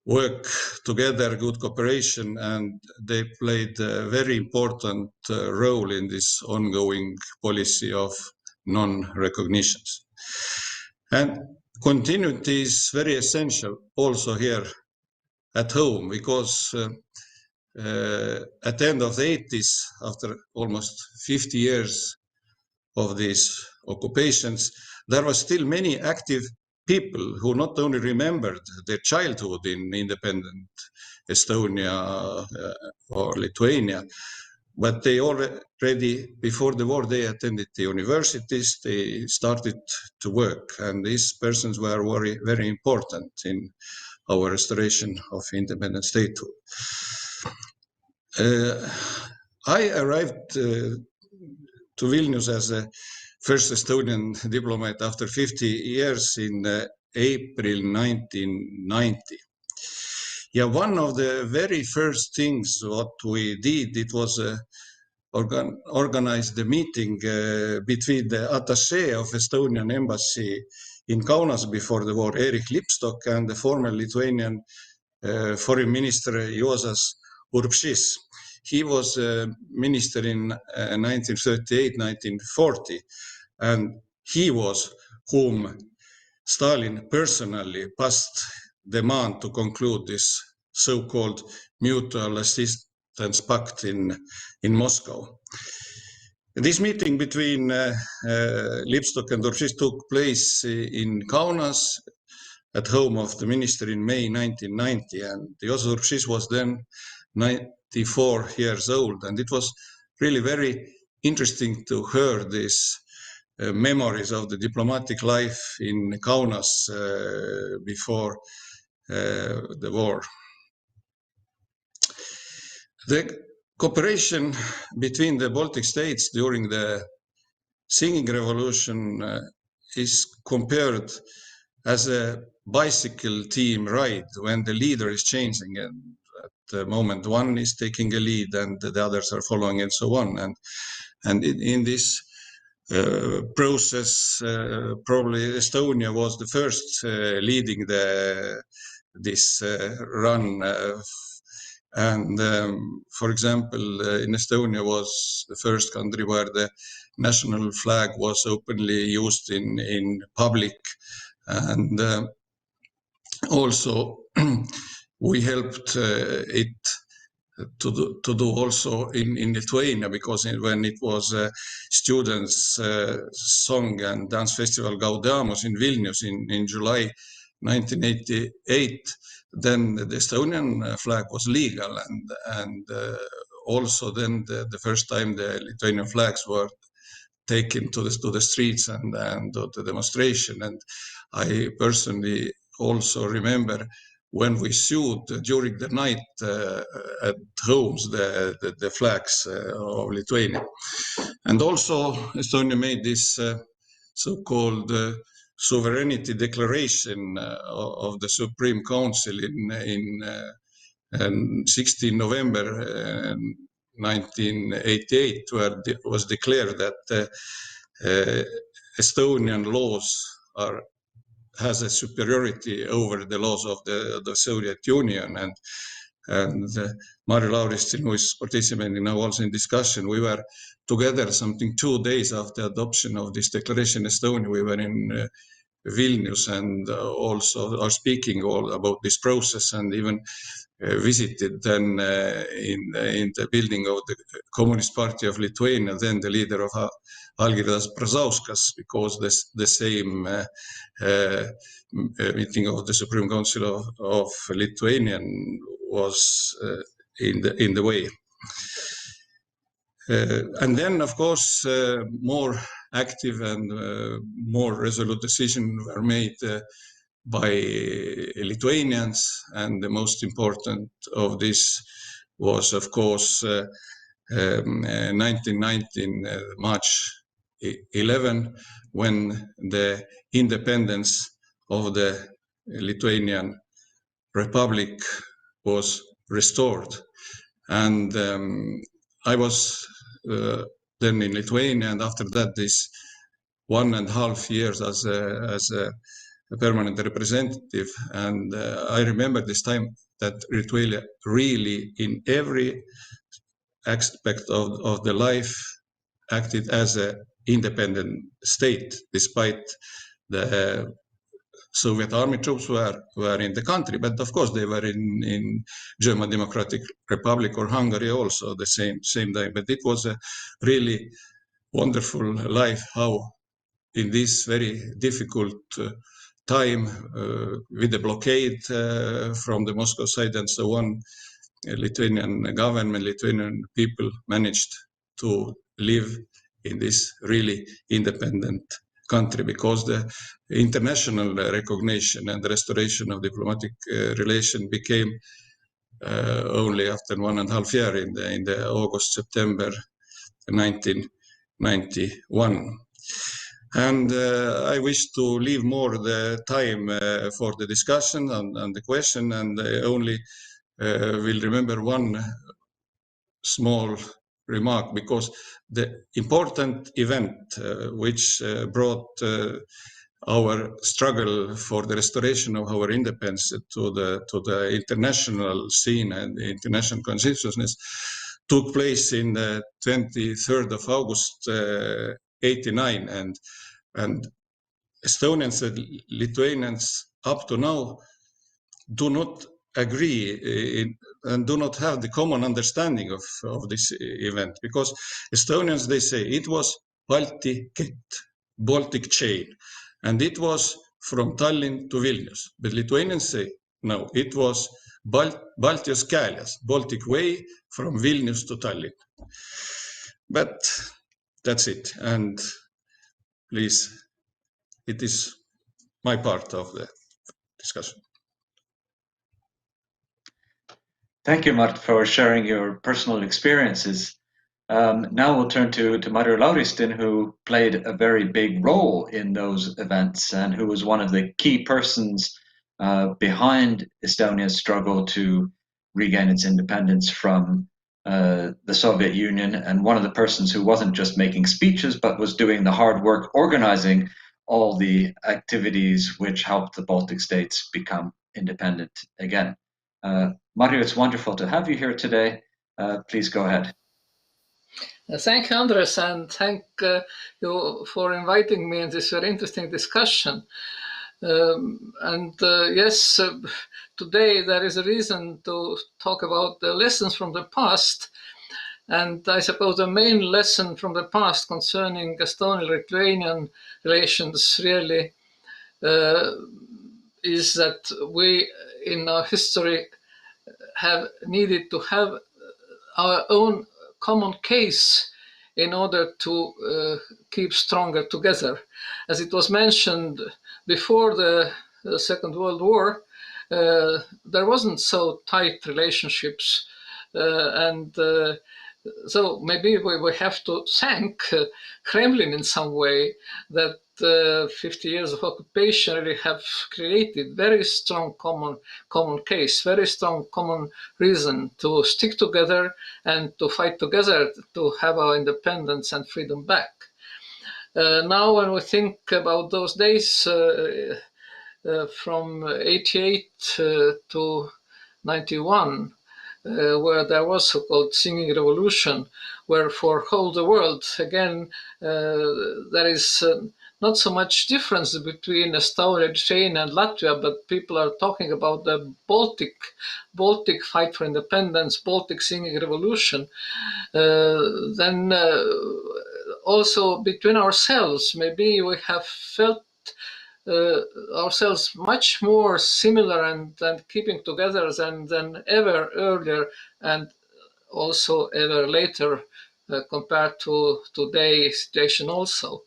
work together, good cooperation, and they played a very important role in this ongoing policy of non-recognitions. And continuity is very essential also here at home, because at the end of the 80s, after almost 50 years of these occupations, there were still many active people who not only remembered their childhood in independent Estonia or Lithuania, but they already, before the war, they attended the universities, they started to work, and these persons were very, very important in our restoration of independent statehood. I arrived to Vilnius as a first Estonian diplomat after 50 years in April 1990. Yeah, one of the very first things what we did, it was organize the meeting between the attaché of Estonian embassy in Kaunas before the war, Erik Lipstok, and the former Lithuanian foreign minister Juozas Urbšys. He was a minister in 1938-1940, and he was whom Stalin personally passed demand to conclude this so-called mutual assistance pact in Moscow. This meeting between Lipstok and Urbšys took place in Kaunas at home of the minister in May 1990, and Juozas Urbšys was then 94 years old, and it was really very interesting to hear these memories of the diplomatic life in Kaunas before the war. The cooperation between the Baltic states during the Singing Revolution is compared as a bicycle team ride when the leader is changing, and at the moment one is taking a lead and the others are following and so on. And in this process, probably Estonia was the first leading this run. And for example, in Estonia was the first country where the national flag was openly used in public. And also we helped it to do also in Lithuania, because when it was a students' song and dance festival Gaudeamus in Vilnius in July 1988, then the Estonian flag was legal, and also then the first time the Lithuanian flags were taken to the streets and to the demonstration. And I personally also remember when we sued during the night at homes the flags of Lithuania. And also Estonia made this so-called sovereignty declaration of the Supreme Council in 16 November 1988, where it was declared that Estonian laws has a superiority over the laws of the Soviet Union. And Marju Lauristin, who is participating now also in discussion, we were together something 2 days after adoption of this declaration in Estonia. We were in Vilnius and also are speaking all about this process, and even visited then in the building of the Communist Party of Lithuania, then the leader of Algirdas Brazauskas, because the same meeting of the Supreme Council of Lithuania was in the way. And then, of course, more active and more resolute decisions were made by Lithuanians, and the most important of this was, of course, 1919 March 11, when the independence of the Lithuanian Republic was restored. And I was then in Lithuania, and after that, this 1.5 years as a permanent representative. And I remember this time that Lithuania really, in every aspect of the life, acted as an independent state, despite the Soviet army troops were in the country. But of course, they were in German Democratic Republic or Hungary also the same time. But it was a really wonderful life, how in this very difficult time with the blockade from the Moscow side and so on, Lithuanian government, Lithuanian people managed to live in this really independent country, because the international recognition and the restoration of diplomatic relation became only after 1.5 years in the August, September 1991. And I wish to leave more the time for the discussion and the question, and I only will remember one small remark, because the important event which brought our struggle for the restoration of our independence to the international scene and the international consciousness took place in the 23rd of August 89, and Estonians and Lithuanians up to now do not agree and do not have the common understanding of this event, because Estonians, they say it was Baltic chain, and it was from Tallinn to Vilnius. But Lithuanians say no, it was Baltijos kelias, Baltic way from Vilnius to Tallinn. But that's it, and please, it is my part of the discussion. Thank you, Mart, for sharing your personal experiences. Now we'll turn to Marju Lauristin, who played a very big role in those events and who was one of the key persons behind Estonia's struggle to regain its independence from the Soviet Union, and one of the persons who wasn't just making speeches but was doing the hard work organizing all the activities which helped the Baltic states become independent again. Marju, it's wonderful to have you here today. Please go ahead. Thank you, Andres, and thank you for inviting me in this very interesting discussion. Yes, today there is a reason to talk about the lessons from the past. And I suppose the main lesson from the past concerning Estonian-Lithuanian relations really is that we, in our history, have needed to have our own common case in order to keep stronger together. As it was mentioned before the Second World War, there wasn't so tight relationships, so maybe we have to thank Kremlin in some way, that 50 years of occupation really have created very strong common case, very strong common reason to stick together and to fight together to have our independence and freedom back. Now when we think about those days from 88 to 91, where there was so-called singing revolution, where for whole the world, again, there is not so much difference between Estonia, Lithuania and Latvia, but people are talking about the Baltic fight for independence, Baltic singing revolution. Then also between ourselves, maybe we have felt ourselves much more similar and keeping together than ever earlier, and also ever later compared to today's situation also.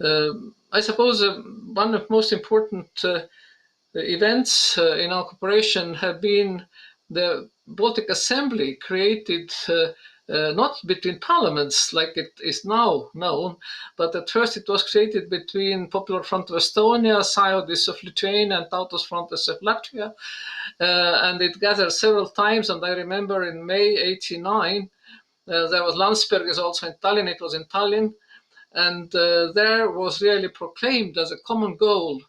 I suppose one of the most important events in our cooperation have been the Baltic Assembly, created not between parliaments like it is now known, but at first it was created between Popular Front of Estonia, Sąjūdis of Lithuania, and Tautos Frontas of Latvia. And it gathered several times, and I remember in May '89, there was Landsbergis also in Tallinn, it was in Tallinn, and there was really proclaimed as a common goal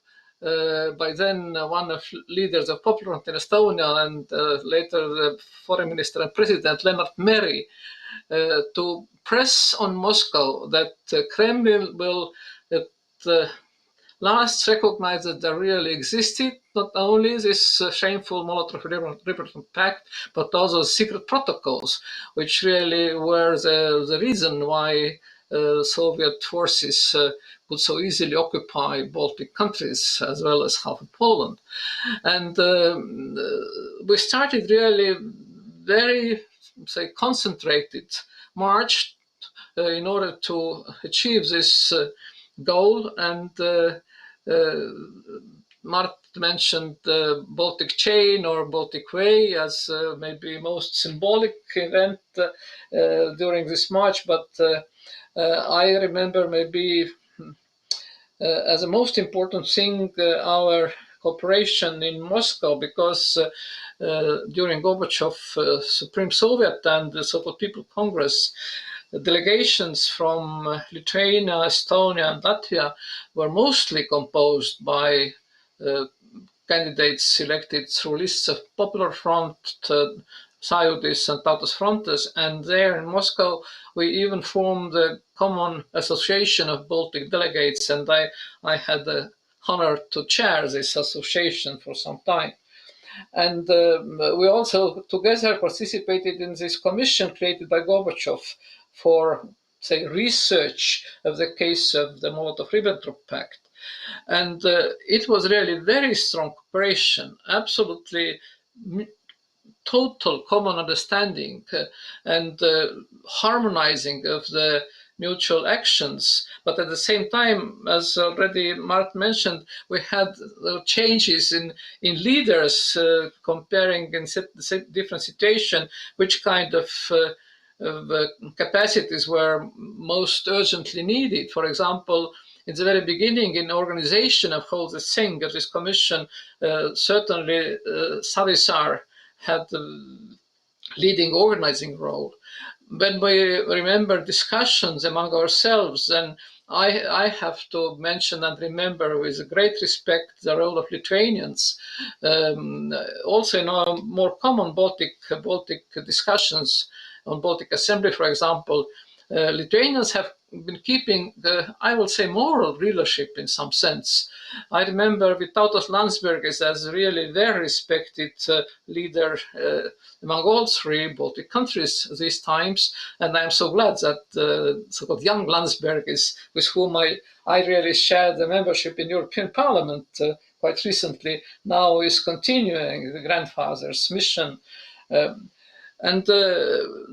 by then one of leaders of Popular Front in Estonia and later the foreign minister and president Lennart Meri, to press on Moscow that Kremlin will at last recognize that there really existed not only this shameful Molotov-Ribbentrop Pact, but also secret protocols, which really were the reason why Soviet forces could so easily occupy Baltic countries as well as half of Poland. And we started really very, say, concentrated march in order to achieve this goal. And Mart mentioned the Baltic Chain or Baltic Way as maybe most symbolic event during this march, but I remember maybe as the most important thing our cooperation in Moscow, because during Gorbachev Supreme Soviet and the so-called People Congress, delegations from Lithuania, Estonia, and Latvia were mostly composed by candidates elected through lists of Popular Front, Sąjūdis, and Tautos Frontas. And there in Moscow, we even formed a common association of Baltic delegates, and I had the honor to chair this association for some time. And we also together participated in this commission created by Gorbachev for, say, research of the case of the Molotov-Ribbentrop Pact. And it was really very strong cooperation, absolutely total common understanding and harmonizing of the mutual actions. But at the same time, as already Mart mentioned, we had changes in leaders comparing in different situations which kind of capacities were most urgently needed. For example, in the very beginning, in organization of whole the thing of this commission, certainly Savisaar had the leading organizing role. When we remember discussions among ourselves, then I have to mention and remember with great respect the role of Lithuanians. Also in our more common Baltic discussions on Baltic Assembly, for example, Lithuanians have been keeping the, I will say, moral rulership in some sense. I remember with Tautos Landsbergis as really very respected leader among all three Baltic countries these times, and I'm so glad that so-called young Landsbergis, with whom I really shared the membership in European Parliament quite recently, now is continuing the grandfather's mission. And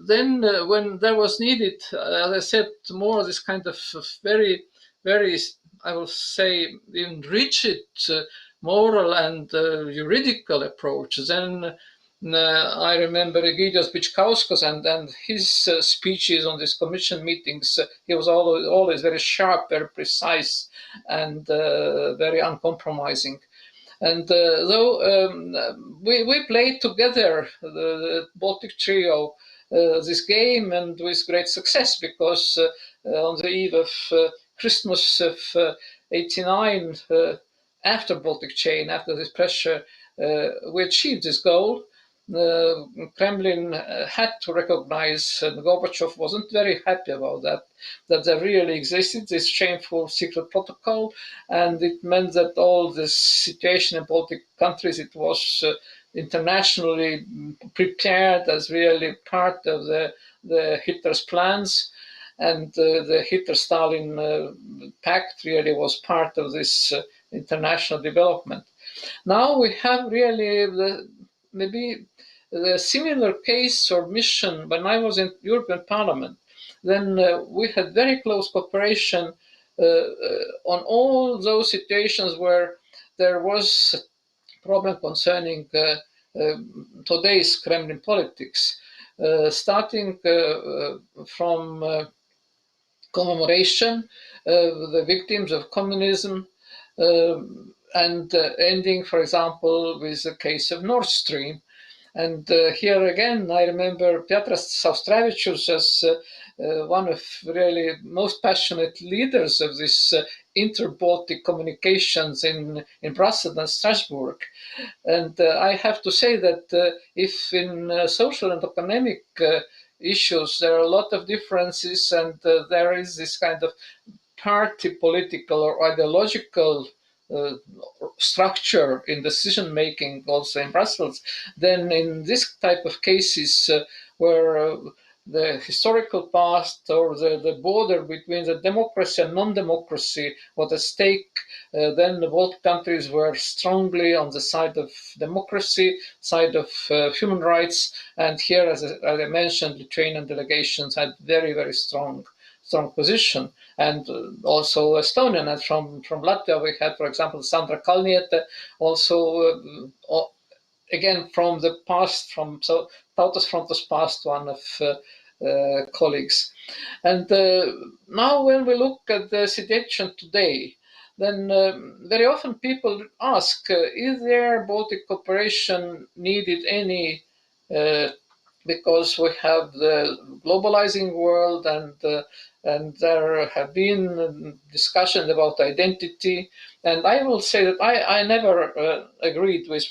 then when there was needed, as I said, more this kind of very, very, I will say, even rigid moral and juridical approach, then I remember Egidius Bičkauskas and his speeches on these commission meetings. He was always very sharp, very precise, and very uncompromising. And though we played together, the Baltic Trio, this game, and with great success, because on the eve of Christmas of '89, after Baltic Chain, after this pressure, we achieved this goal. Kremlin had to recognize, and Gorbachev wasn't very happy about that there really existed this shameful secret protocol, and it meant that all this situation in Baltic countries, it was internationally prepared as really part of the Hitler's plans, and the Hitler-Stalin pact really was part of this international development. Now we have really maybe the similar case or mission when I was in European Parliament. then we had very close cooperation on all those situations where there was a problem concerning today's Kremlin politics, starting from commemoration of the victims of communism, and ending, for example, with the case of Nord Stream. And here again, I remember Piotras Saustravičius as one of really most passionate leaders of this inter-Baltic communications in Brussels and Strasbourg. And I have to say that if in social and economic issues there are a lot of differences, and there is this kind of party political or ideological structure in decision making also in Brussels, then in this type of cases where the historical past or the border between the democracy and non-democracy was at stake, then the both countries were strongly on the side of democracy, side of human rights, and here, as I mentioned, Lithuanian delegations had very, very strong position, and also Estonian. And from Latvia we had, for example, Sandra Kalniete, also again from the past, from Tautas Frontos past, one of colleagues. And now when we look at the situation today, then very often people ask, is there Baltic cooperation needed any because we have the globalizing world, and there have been discussions about identity. And I will say that I never agreed with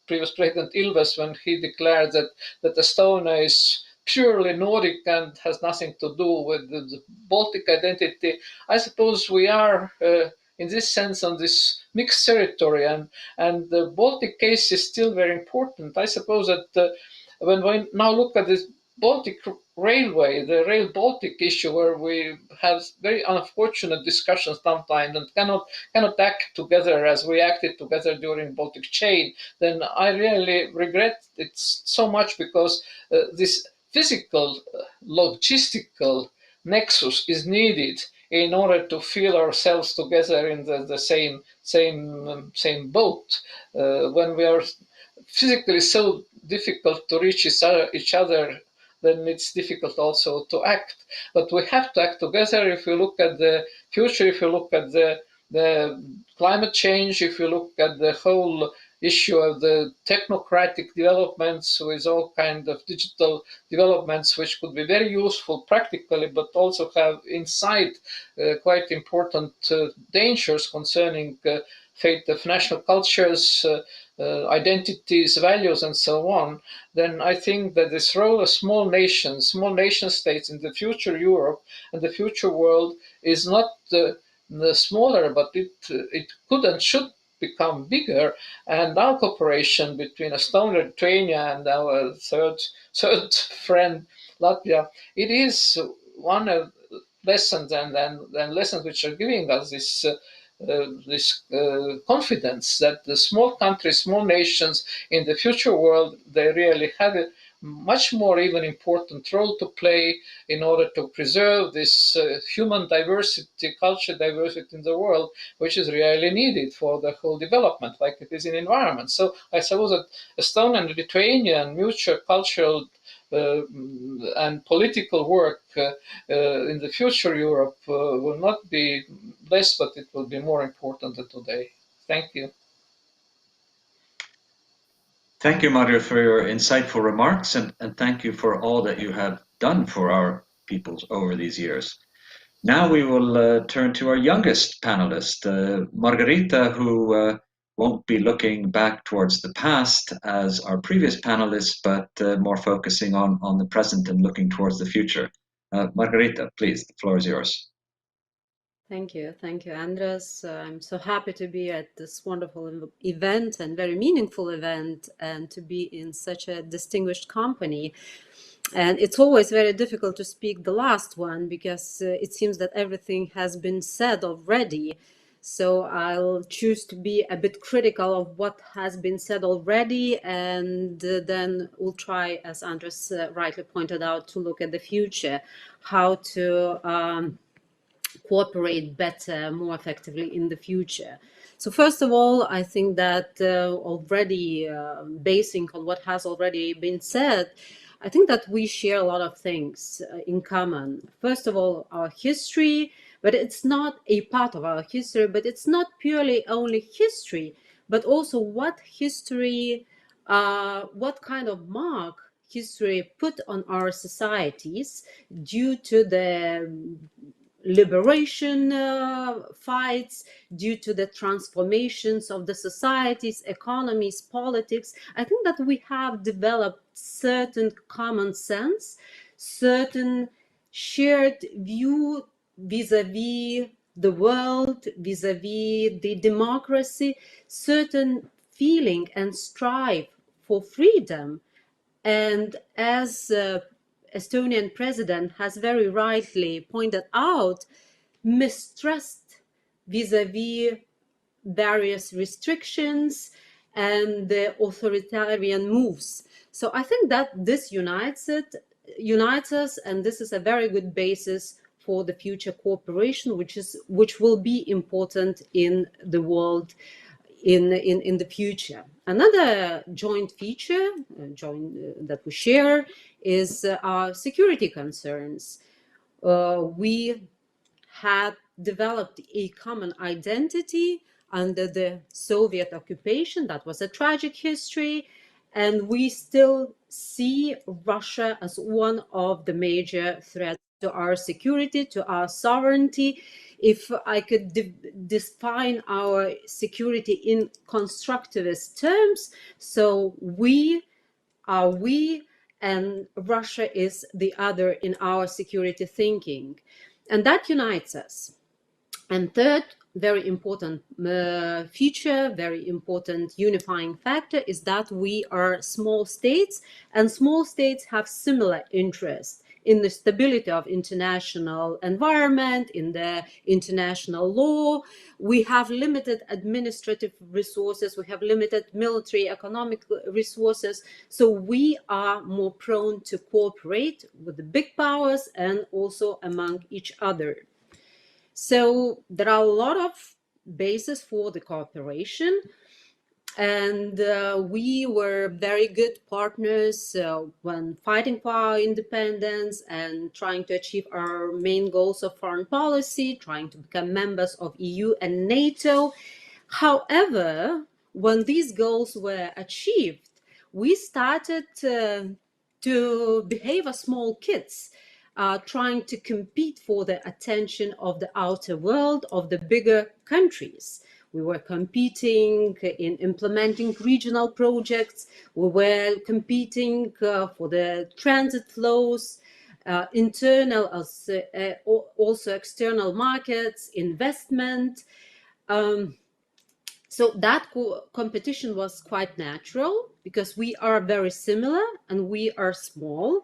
previous President Ilves when he declared that Estonia is purely Nordic and has nothing to do with the Baltic identity. I suppose we are in this sense on this mixed territory, and the Baltic case is still very important. I suppose that when we now look at this Baltic Railway, the Rail Baltic issue, where we have very unfortunate discussions sometimes and cannot act together as we acted together during Baltic Chain, then I really regret it so much, because this physical, logistical nexus is needed in order to feel ourselves together in the same boat. When we are physically so difficult to reach each other, then it's difficult also to act. But we have to act together. If you look at the future, if you look at the climate change, if you look at the whole issue of the technocratic developments with all kind of digital developments, which could be very useful practically, but also have inside quite important dangers concerning fate of national cultures, identities, values, and so on, then I think that this role of small nation states in the future Europe and the future world is not the smaller, but it could and should become bigger. And our cooperation between Estonia, Lithuania, and our third friend Latvia, it is one of lessons and lessons which are giving us this confidence that the small countries, small nations in the future world, they really have a much more even important role to play in order to preserve this human diversity, culture diversity in the world, which is really needed for the whole development, like it is in environment. So I suppose that Estonian and Lithuanian mutual cultural and political work in the future Europe will not be less, but it will be more important than today. Thank you. Thank you, Marju, for your insightful remarks, and thank you for all that you have done for our peoples over these years. Now we will turn to our youngest panelist, Margarita, who won't be looking back towards the past as our previous panelists, but more focusing on the present and looking towards the future. Margarita, please, the floor is yours. Thank you, Andres. I'm so happy to be at this wonderful event and very meaningful event, and to be in such a distinguished company. And it's always very difficult to speak the last one, because it seems that everything has been said already. So I'll choose to be a bit critical of what has been said already, and then we'll try, as Andres rightly pointed out, to look at the future, how to cooperate better, more effectively in the future. So first of all, I think that already basing on what has already been said, I think that we share a lot of things in common. First of all, our history, but it's not a part of our history, but it's not purely only history, but also what history, what kind of mark history put on our societies due to the liberation fights, due to the transformations of the societies, economies, politics. I think that we have developed certain common sense, certain shared view vis-a-vis the world, vis-a-vis the democracy, certain feeling and strive for freedom. And as Estonian president has very rightly pointed out, mistrust vis-a-vis various restrictions and the authoritarian moves. So I think that this unites us, and this is a very good basis for the future cooperation, which will be important in the world in the future. Another joint feature that we share is our security concerns. We had developed a common identity under the Soviet occupation. That was a tragic history, and we still see Russia as one of the major threats to our security, to our sovereignty. If I could define our security in constructivist terms, so we are we, and Russia is the other in our security thinking. And that unites us. And third, very important feature, very important unifying factor is that we are small states, and small states have similar interests in the stability of international environment, in the international law. We have limited administrative resources, we have limited military economic resources, so we are more prone to cooperate with the big powers and also among each other. So there are a lot of bases for the cooperation, and we were very good partners when fighting for our independence and trying to achieve our main goals of foreign policy, trying to become members of EU and NATO. However, when these goals were achieved, we started to behave as small kids, trying to compete for the attention of the outer world, of the bigger countries. We were competing in implementing regional projects. We were competing for the transit flows, internal as also external markets, investment. So that competition was quite natural because we are very similar and we are small.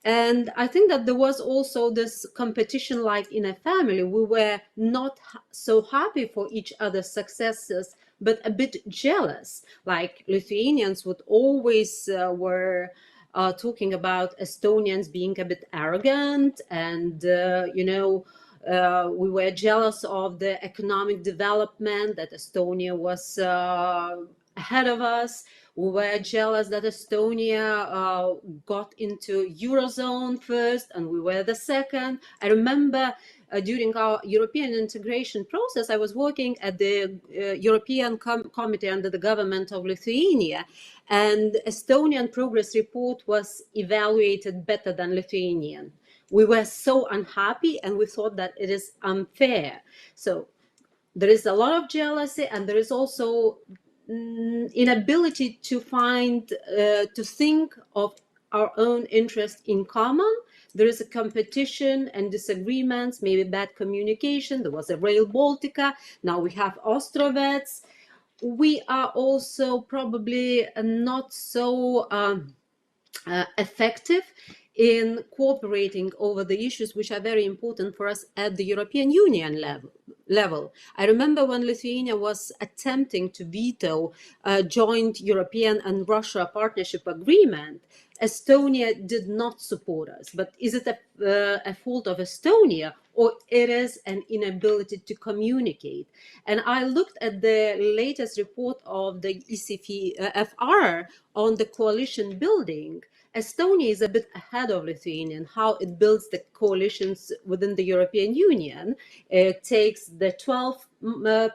And I think that there was also this competition like in a family. We were not so happy for each other's successes, but a bit jealous. Like Lithuanians would always were talking about Estonians being a bit arrogant, and we were jealous of the economic development, that Estonia was ahead of us. We were jealous that Estonia got into Eurozone first and we were the second. I remember during our European integration process, I was working at the European Committee under the government of Lithuania, and Estonian progress report was evaluated better than Lithuanian. We were so unhappy and we thought that it is unfair. So there is a lot of jealousy, and there is also inability to find, to think of our own interest in common. There is a competition and disagreements, maybe bad communication. There was a Rail Baltica. Now we have Ostrovets. We are also probably not so effective in cooperating over the issues which are very important for us at the European Union level. level. I remember when Lithuania was attempting to veto a joint European and Russia partnership agreement, Estonia did not support us. But is it a fault of Estonia, or it is an inability to communicate? And I looked at the latest report of the ECFR on the coalition building. Estonia is a bit ahead of Lithuania in how it builds the coalitions within the European Union. It takes the 12th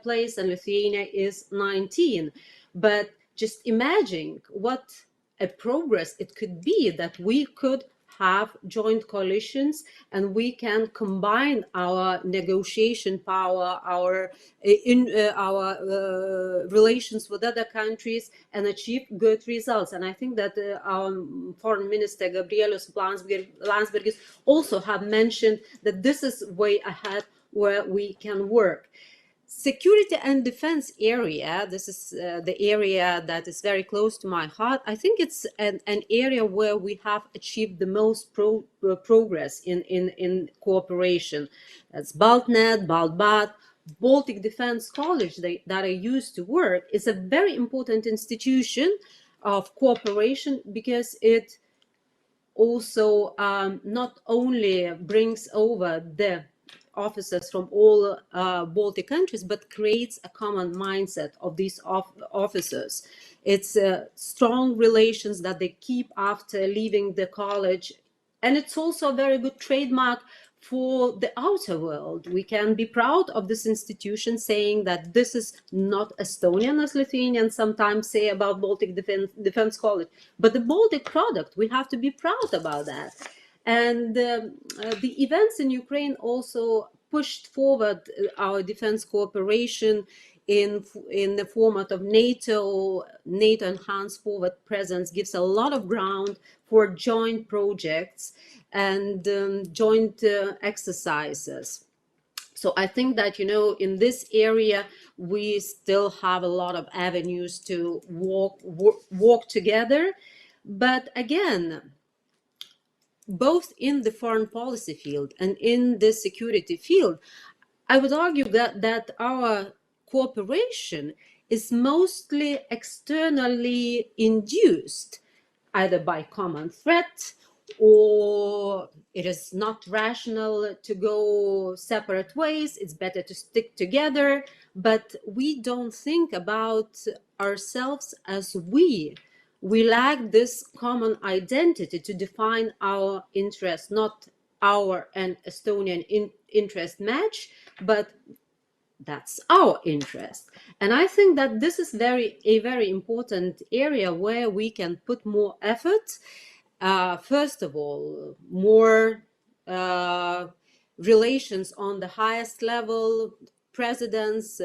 place and Lithuania is 19. But just imagine what a progress it could be that we could have joint coalitions and we can combine our negotiation power, our relations with other countries and achieve good results. And I think that our Foreign Minister Gabrielius Landsbergis also have mentioned that this is way ahead where we can work. Security and defense area, this is the area that is very close to my heart. I think it's an area where we have achieved the most progress in cooperation. That's BaltNet, BaltBat, Baltic Defense College that I used to work is a very important institution of cooperation because it also not only brings over the officers from all Baltic countries, but creates a common mindset of these officers. It's strong relations that they keep after leaving the college. And it's also a very good trademark for the outer world. We can be proud of this institution, saying that this is not Estonian, as Lithuanians sometimes say about Baltic Defense College, but the Baltic product. We have to be proud about that. And the events in Ukraine also pushed forward our defense cooperation in the format of NATO. NATO enhanced forward presence gives a lot of ground for joint projects and joint exercises. So I think that, you know, in this area, we still have a lot of avenues to walk together. But again, both in the foreign policy field and in the security field, I would argue that our cooperation is mostly externally induced, either by common threat or it is not rational to go separate ways. It's better to stick together, but we don't think about ourselves as we lack this common identity to define our interest, not our and Estonian interest match, but that's our interest. And I think that this is a very important area where we can put more effort. First of all, more relations on the highest level, presidents,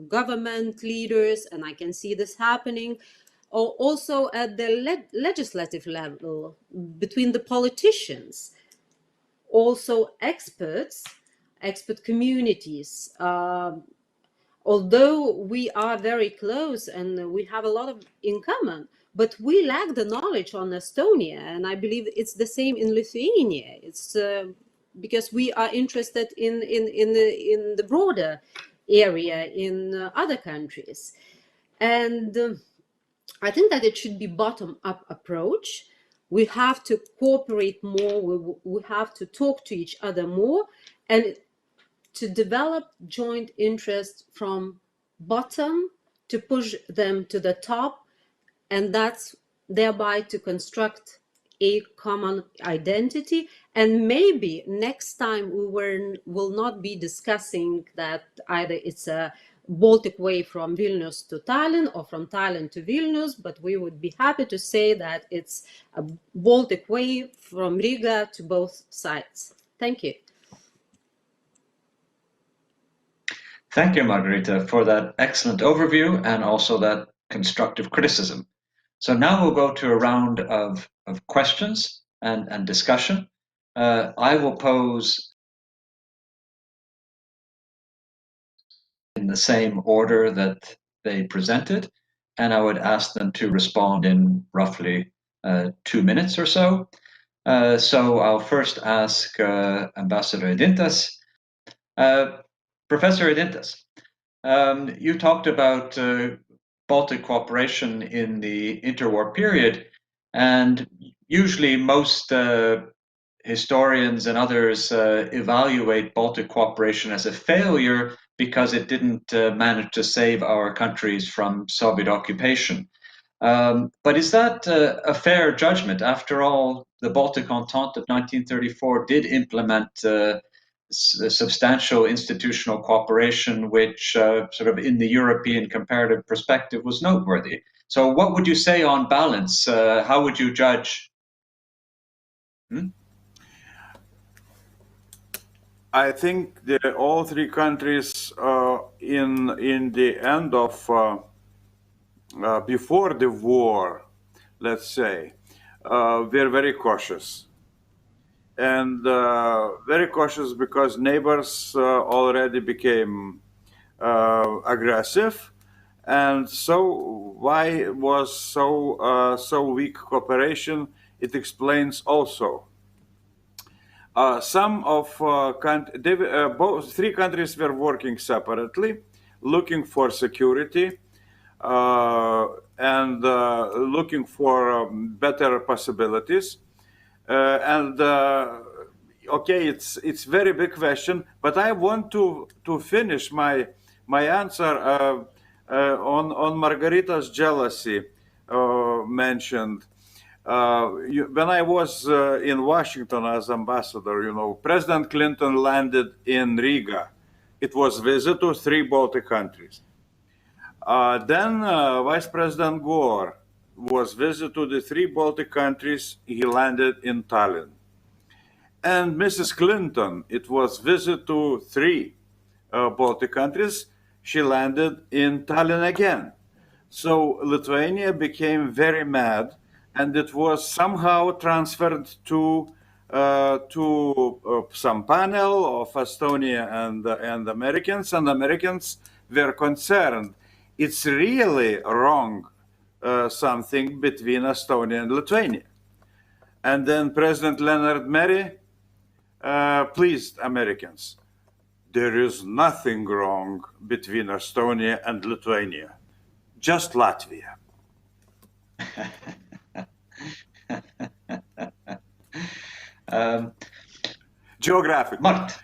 government leaders, and I can see this happening. Also at the legislative level, between the politicians, also expert communities. Although we are very close and we have a lot of in common, but we lack the knowledge on Estonia, and I believe it's the same in Lithuania. It's because we are interested in the broader area in other countries, and I think that it should be bottom-up approach. We have to cooperate more. We have to talk to each other more, and to develop joint interests from bottom to push them to the top, and that's thereby to construct a common identity. And maybe next time we will not be discussing that either it's a Baltic way from Vilnius to Tallinn or from Tallinn to Vilnius, but we would be happy to say that it's a Baltic way from Riga to both sides. Thank you. Thank you, Margarita, for that excellent overview and also that constructive criticism. So now we'll go to a round of questions and discussion. I will pose in the same order that they presented, and I would ask them to respond in roughly 2 minutes or so. So I'll first ask Ambassador Eidintas, Professor Eidintas, you talked about Baltic cooperation in the interwar period, and usually most historians and others evaluate Baltic cooperation as a failure because it didn't manage to save our countries from Soviet occupation. But is that a fair judgment? After all, the Baltic Entente of 1934 did implement substantial institutional cooperation, which sort of in the European comparative perspective was noteworthy. So what would you say on balance? How would you judge? I think that all three countries in the end of before the war, let's say, were very cautious. And very cautious because neighbors already became aggressive. And so why was so weak cooperation? It explains also. Some of both three countries were working separately, looking for security and looking for better possibilities. Okay, it's very big question, but I want to finish my answer on Margarita's jealousy mentioned. When I was in Washington as ambassador, President Clinton landed in Riga. It was visit to 3 Baltic countries. Then Vice President Gore was visit to the 3 Baltic countries. He landed in Tallinn. And Mrs. Clinton, it was visit to 3 Baltic countries. She landed in Tallinn again. So Lithuania became very mad, and it was somehow transferred to some panel of Estonia and Americans, and Americans were concerned. It's really wrong something between Estonia and Lithuania. And then President Leonard Merry pleased Americans. There is nothing wrong between Estonia and Lithuania, just Latvia. Geographic. Mart,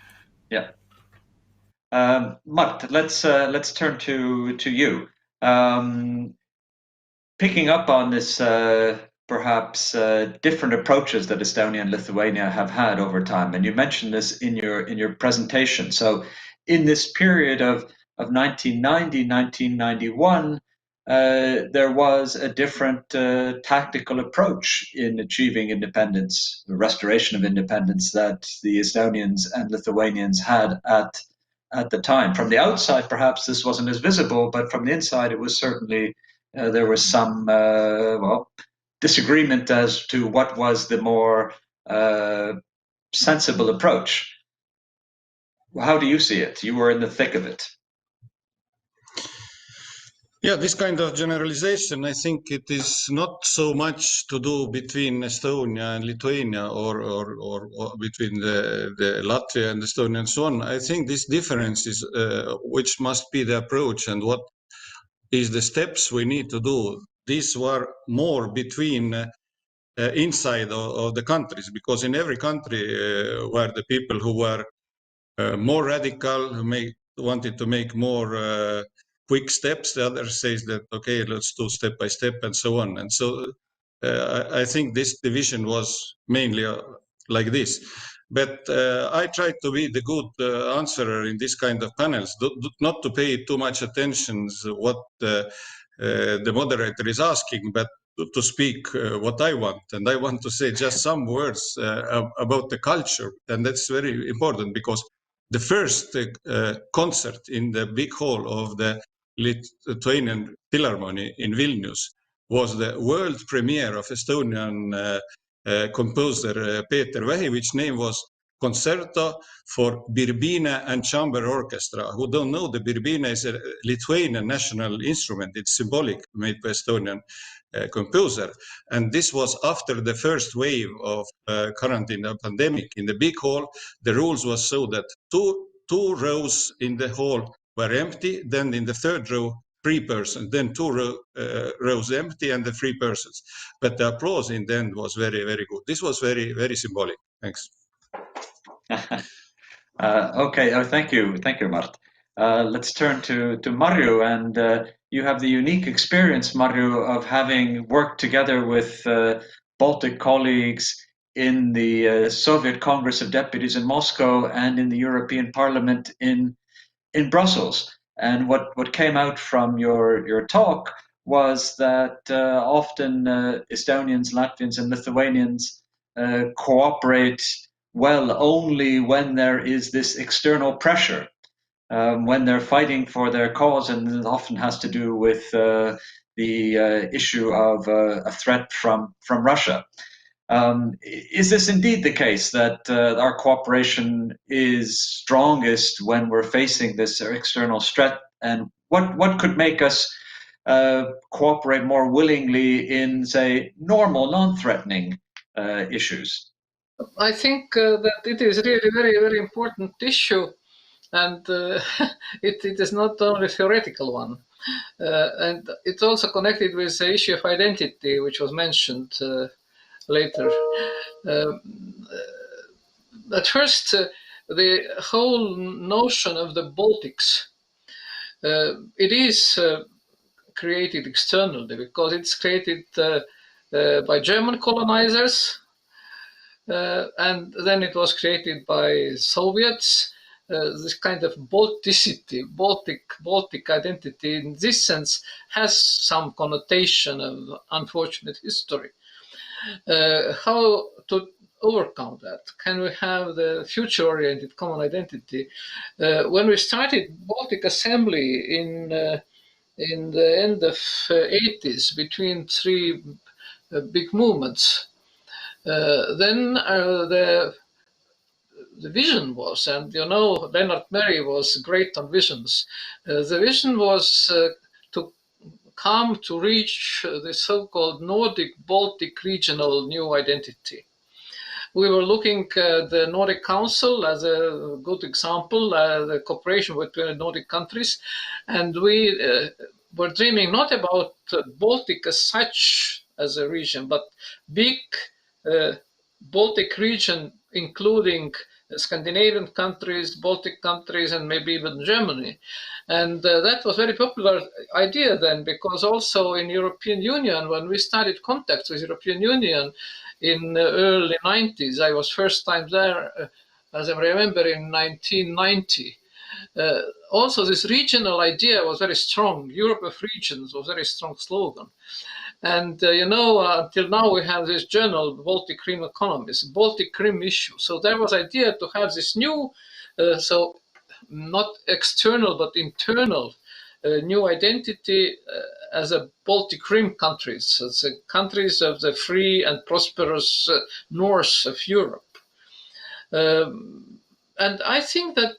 yeah. Mart, let's turn to you. Picking up on this perhaps different approaches that Estonia and Lithuania have had over time, and you mentioned this in your presentation. So in this period of 1990, 1991, there was a different tactical approach in achieving independence, the restoration of independence that the Estonians and Lithuanians had at the time. From the outside, perhaps this wasn't as visible, but from the inside, it was certainly there was some disagreement as to what was the more sensible approach. How do you see it? You were in the thick of it. Yeah, this kind of generalization, I think it is not so much to do between Estonia and Lithuania or between the Latvia and Estonia and so on. I think this difference is which must be the approach and what is the steps we need to do. These were more between inside of the countries, because in every country were the people who were more radical, who wanted to make more quick steps. The other says that, okay, let's do step by step and so on. And so I think this division was mainly like this. But I tried to be the good answerer in this kind of panels, not to pay too much attention to what the moderator is asking, but to speak what I want. And I want to say just some words about the culture. And that's very important, because the first concert in the big hall of the Lithuanian Philharmonic in Vilnius was the world premiere of Estonian composer Peeter Vähi, which name was Concerto for Birbina and Chamber Orchestra. Who don't know, the Birbina is a Lithuanian national instrument. It's symbolic, made by Estonian composer. And this was after the first wave of quarantine pandemic. In the big hall, the rules was so that 2 two rows in the hall were empty, then in the third row, 3 persons, then two rows empty and the 3 persons. But the applause in the end was very, very good. This was very, very symbolic. Thanks. Okay, thank you, Mart. Let's turn to Marju, and you have the unique experience, Marju, of having worked together with Baltic colleagues in the Soviet Congress of Deputies in Moscow and in the European Parliament in Brussels. And what came out from your talk was that often Estonians, Latvians, and Lithuanians cooperate well only when there is this external pressure, when they're fighting for their cause, and it often has to do with the issue of a threat from Russia. Is this indeed the case that our cooperation is strongest when we're facing this external threat? And what could make us cooperate more willingly in, say, normal, non-threatening issues? I think that it is really very, very important issue, and it is not only a theoretical one. And it's also connected with the issue of identity, which was mentioned later. At first, the whole notion of the Baltics, it is created externally because it's created by German colonizers, and then it was created by Soviets. This kind of Balticity, Baltic identity, in this sense, has some connotation of unfortunate history. How to overcome that? Can we have the future-oriented common identity? When we started Baltic Assembly in the end of 80s, between 3 big movements, then the vision was, and you know, Lennart Meri was great on visions. The vision was to come to reach the so-called Nordic-Baltic regional new identity. We were looking at the Nordic Council as a good example, the cooperation between the Nordic countries, and we were dreaming not about Baltic as such as a region, but big Baltic region, including Scandinavian countries, Baltic countries, and maybe even Germany. And that was a very popular idea then, because also in European Union, when we started contacts with European Union in the early 90s, I was first time there, as I remember, in 1990. Also, this regional idea was very strong. Europe of regions was a very strong slogan. And, you know, until now we have this journal, Baltic Rim Economists, Baltic Rim issue. So there was idea to have this new, so not external, but internal new identity as a Baltic Rim countries, as a countries of the free and prosperous north of Europe. And I think that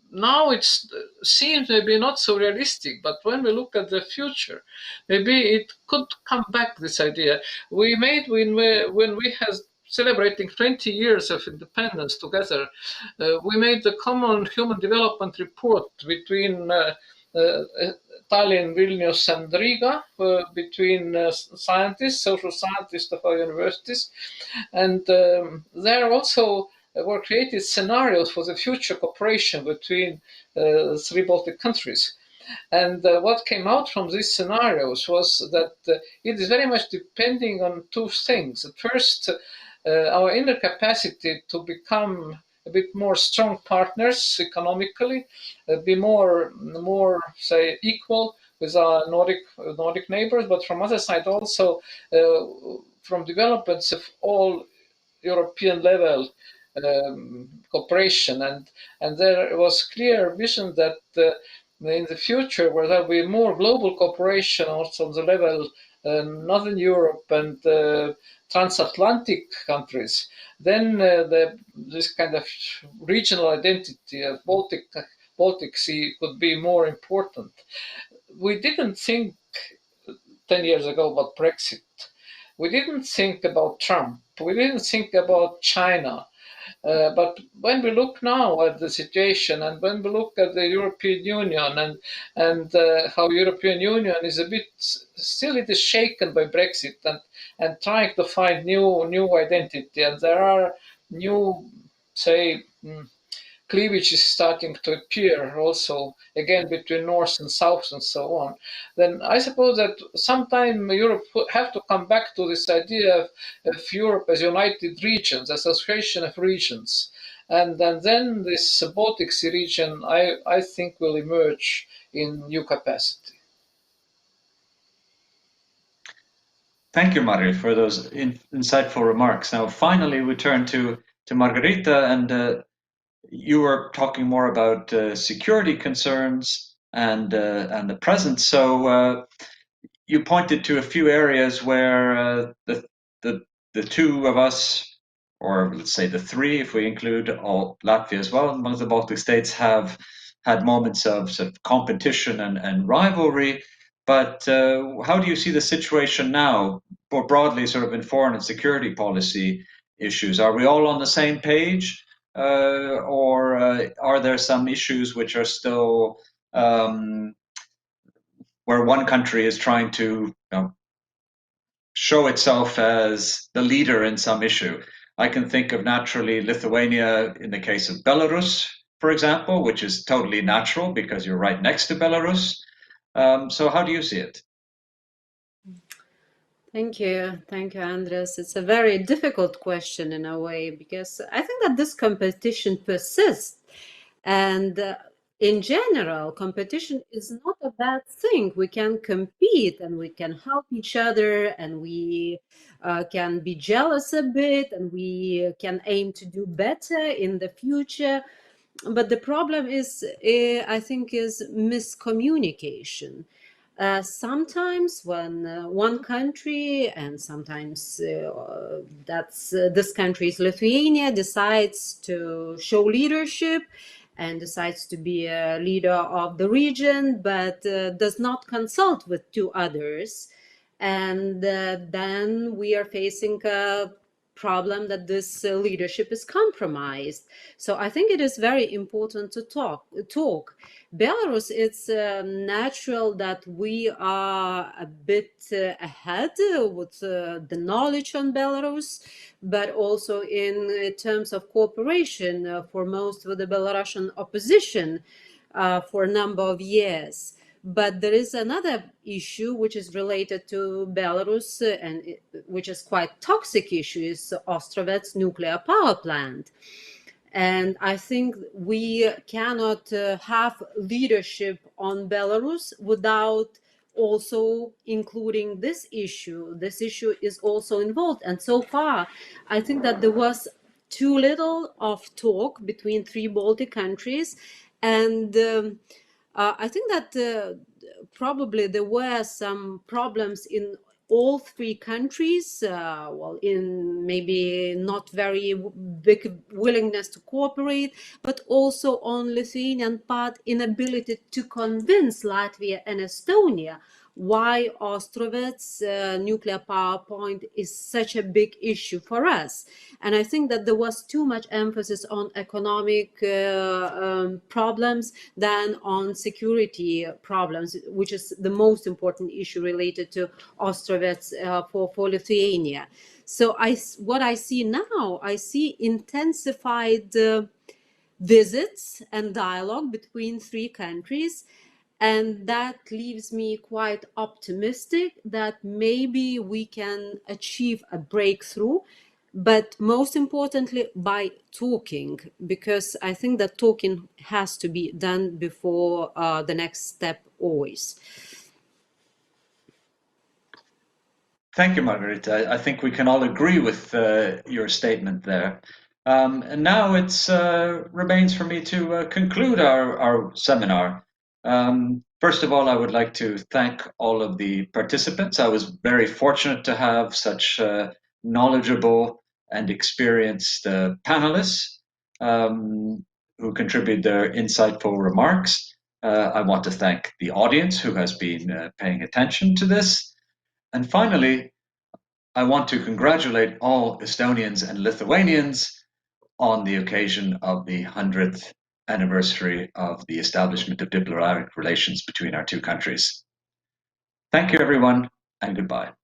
now it seems maybe not so realistic, but when we look at the future, maybe it could come back, this idea. We made, when we had celebrating 20 years of independence together, we made the common human development report between Tallinn, Vilnius and Riga, between scientists, social scientists of our universities. And there also were created scenarios for the future cooperation between 3 Baltic countries. And what came out from these scenarios was that it is very much depending on 2 things. First, our inner capacity to become a bit more strong partners economically, be more say equal with our Nordic neighbors, but from other side also from developments of all European level cooperation, and there was clear vision that in the future where there will be more global cooperation also on the level Northern Europe and transatlantic countries, then this kind of regional identity of Baltic Sea could be more important. We didn't think 10 years ago about Brexit. We didn't think about Trump. We didn't think about China. But when we look now at the situation, and when we look at the European Union and how European Union is a bit still, it is shaken by Brexit and trying to find new identity, and there are new, say, cleavage is starting to appear also again between north and south and so on, then I suppose that sometime Europe have to come back to this idea of Europe as united regions, association of regions. And then this Baltic Sea region, I think, will emerge in new capacity. Thank you, Marju, for those insightful remarks. Now, finally, we turn to Margarita, and you were talking more about security concerns and the present. So you pointed to a few areas where the two of us, or let's say the three, if we include all Latvia as well, one of the Baltic states, have had moments of sort of competition and rivalry. But how do you see the situation now, more broadly, sort of in foreign and security policy issues? Are we all on the same page, or are there some issues which are still where one country is trying to show itself as the leader in some issue? I can think of naturally Lithuania in the case of Belarus, for example, which is totally natural because you're right next to Belarus. So how do you see it? Thank you, Andres. It's a very difficult question in a way, because I think that this competition persists, and in general, competition is not a bad thing. We can compete and we can help each other, and we can be jealous a bit, and we can aim to do better in the future. But the problem is, I think, is miscommunication. Sometimes when one country, and sometimes this country is Lithuania, decides to show leadership and decides to be a leader of the region, but does not consult with two others, and then we are facing a problem that this leadership is compromised. So I think it is very important to talk. Belarus, it's natural that we are a bit ahead with the knowledge on Belarus, but also in terms of cooperation, foremost with the Belarusian opposition for a number of years. But there is another issue which is related to Belarus, and which is quite toxic issue, is Ostrovets nuclear power plant. And I think we cannot have leadership on Belarus without also including this issue. This issue is also involved. And so far, I think that there was too little of talk between three Baltic countries. And I think that probably there were some problems in all three countries, well, in maybe not very big willingness to cooperate, but also on Lithuanian part, inability to convince Latvia and Estonia why Ostrovets nuclear power plant is such a big issue for us. And I think that there was too much emphasis on economic problems than on security problems, which is the most important issue related to Ostrovets for Lithuania. So what I see now, I see intensified visits and dialogue between three countries. And that leaves me quite optimistic that maybe we can achieve a breakthrough, but most importantly by talking, because I think that talking has to be done before the next step always. Thank you, Margarita. I think we can all agree with your statement there. And now it remains for me to conclude our seminar. First of all, I would like to thank all of the participants. I was very fortunate to have such knowledgeable and experienced panelists who contribute their insightful remarks. I want to thank the audience who has been paying attention to this. And finally, I want to congratulate all Estonians and Lithuanians on the occasion of the 100th anniversary of the establishment of diplomatic relations between our two countries. Thank you, everyone, and goodbye.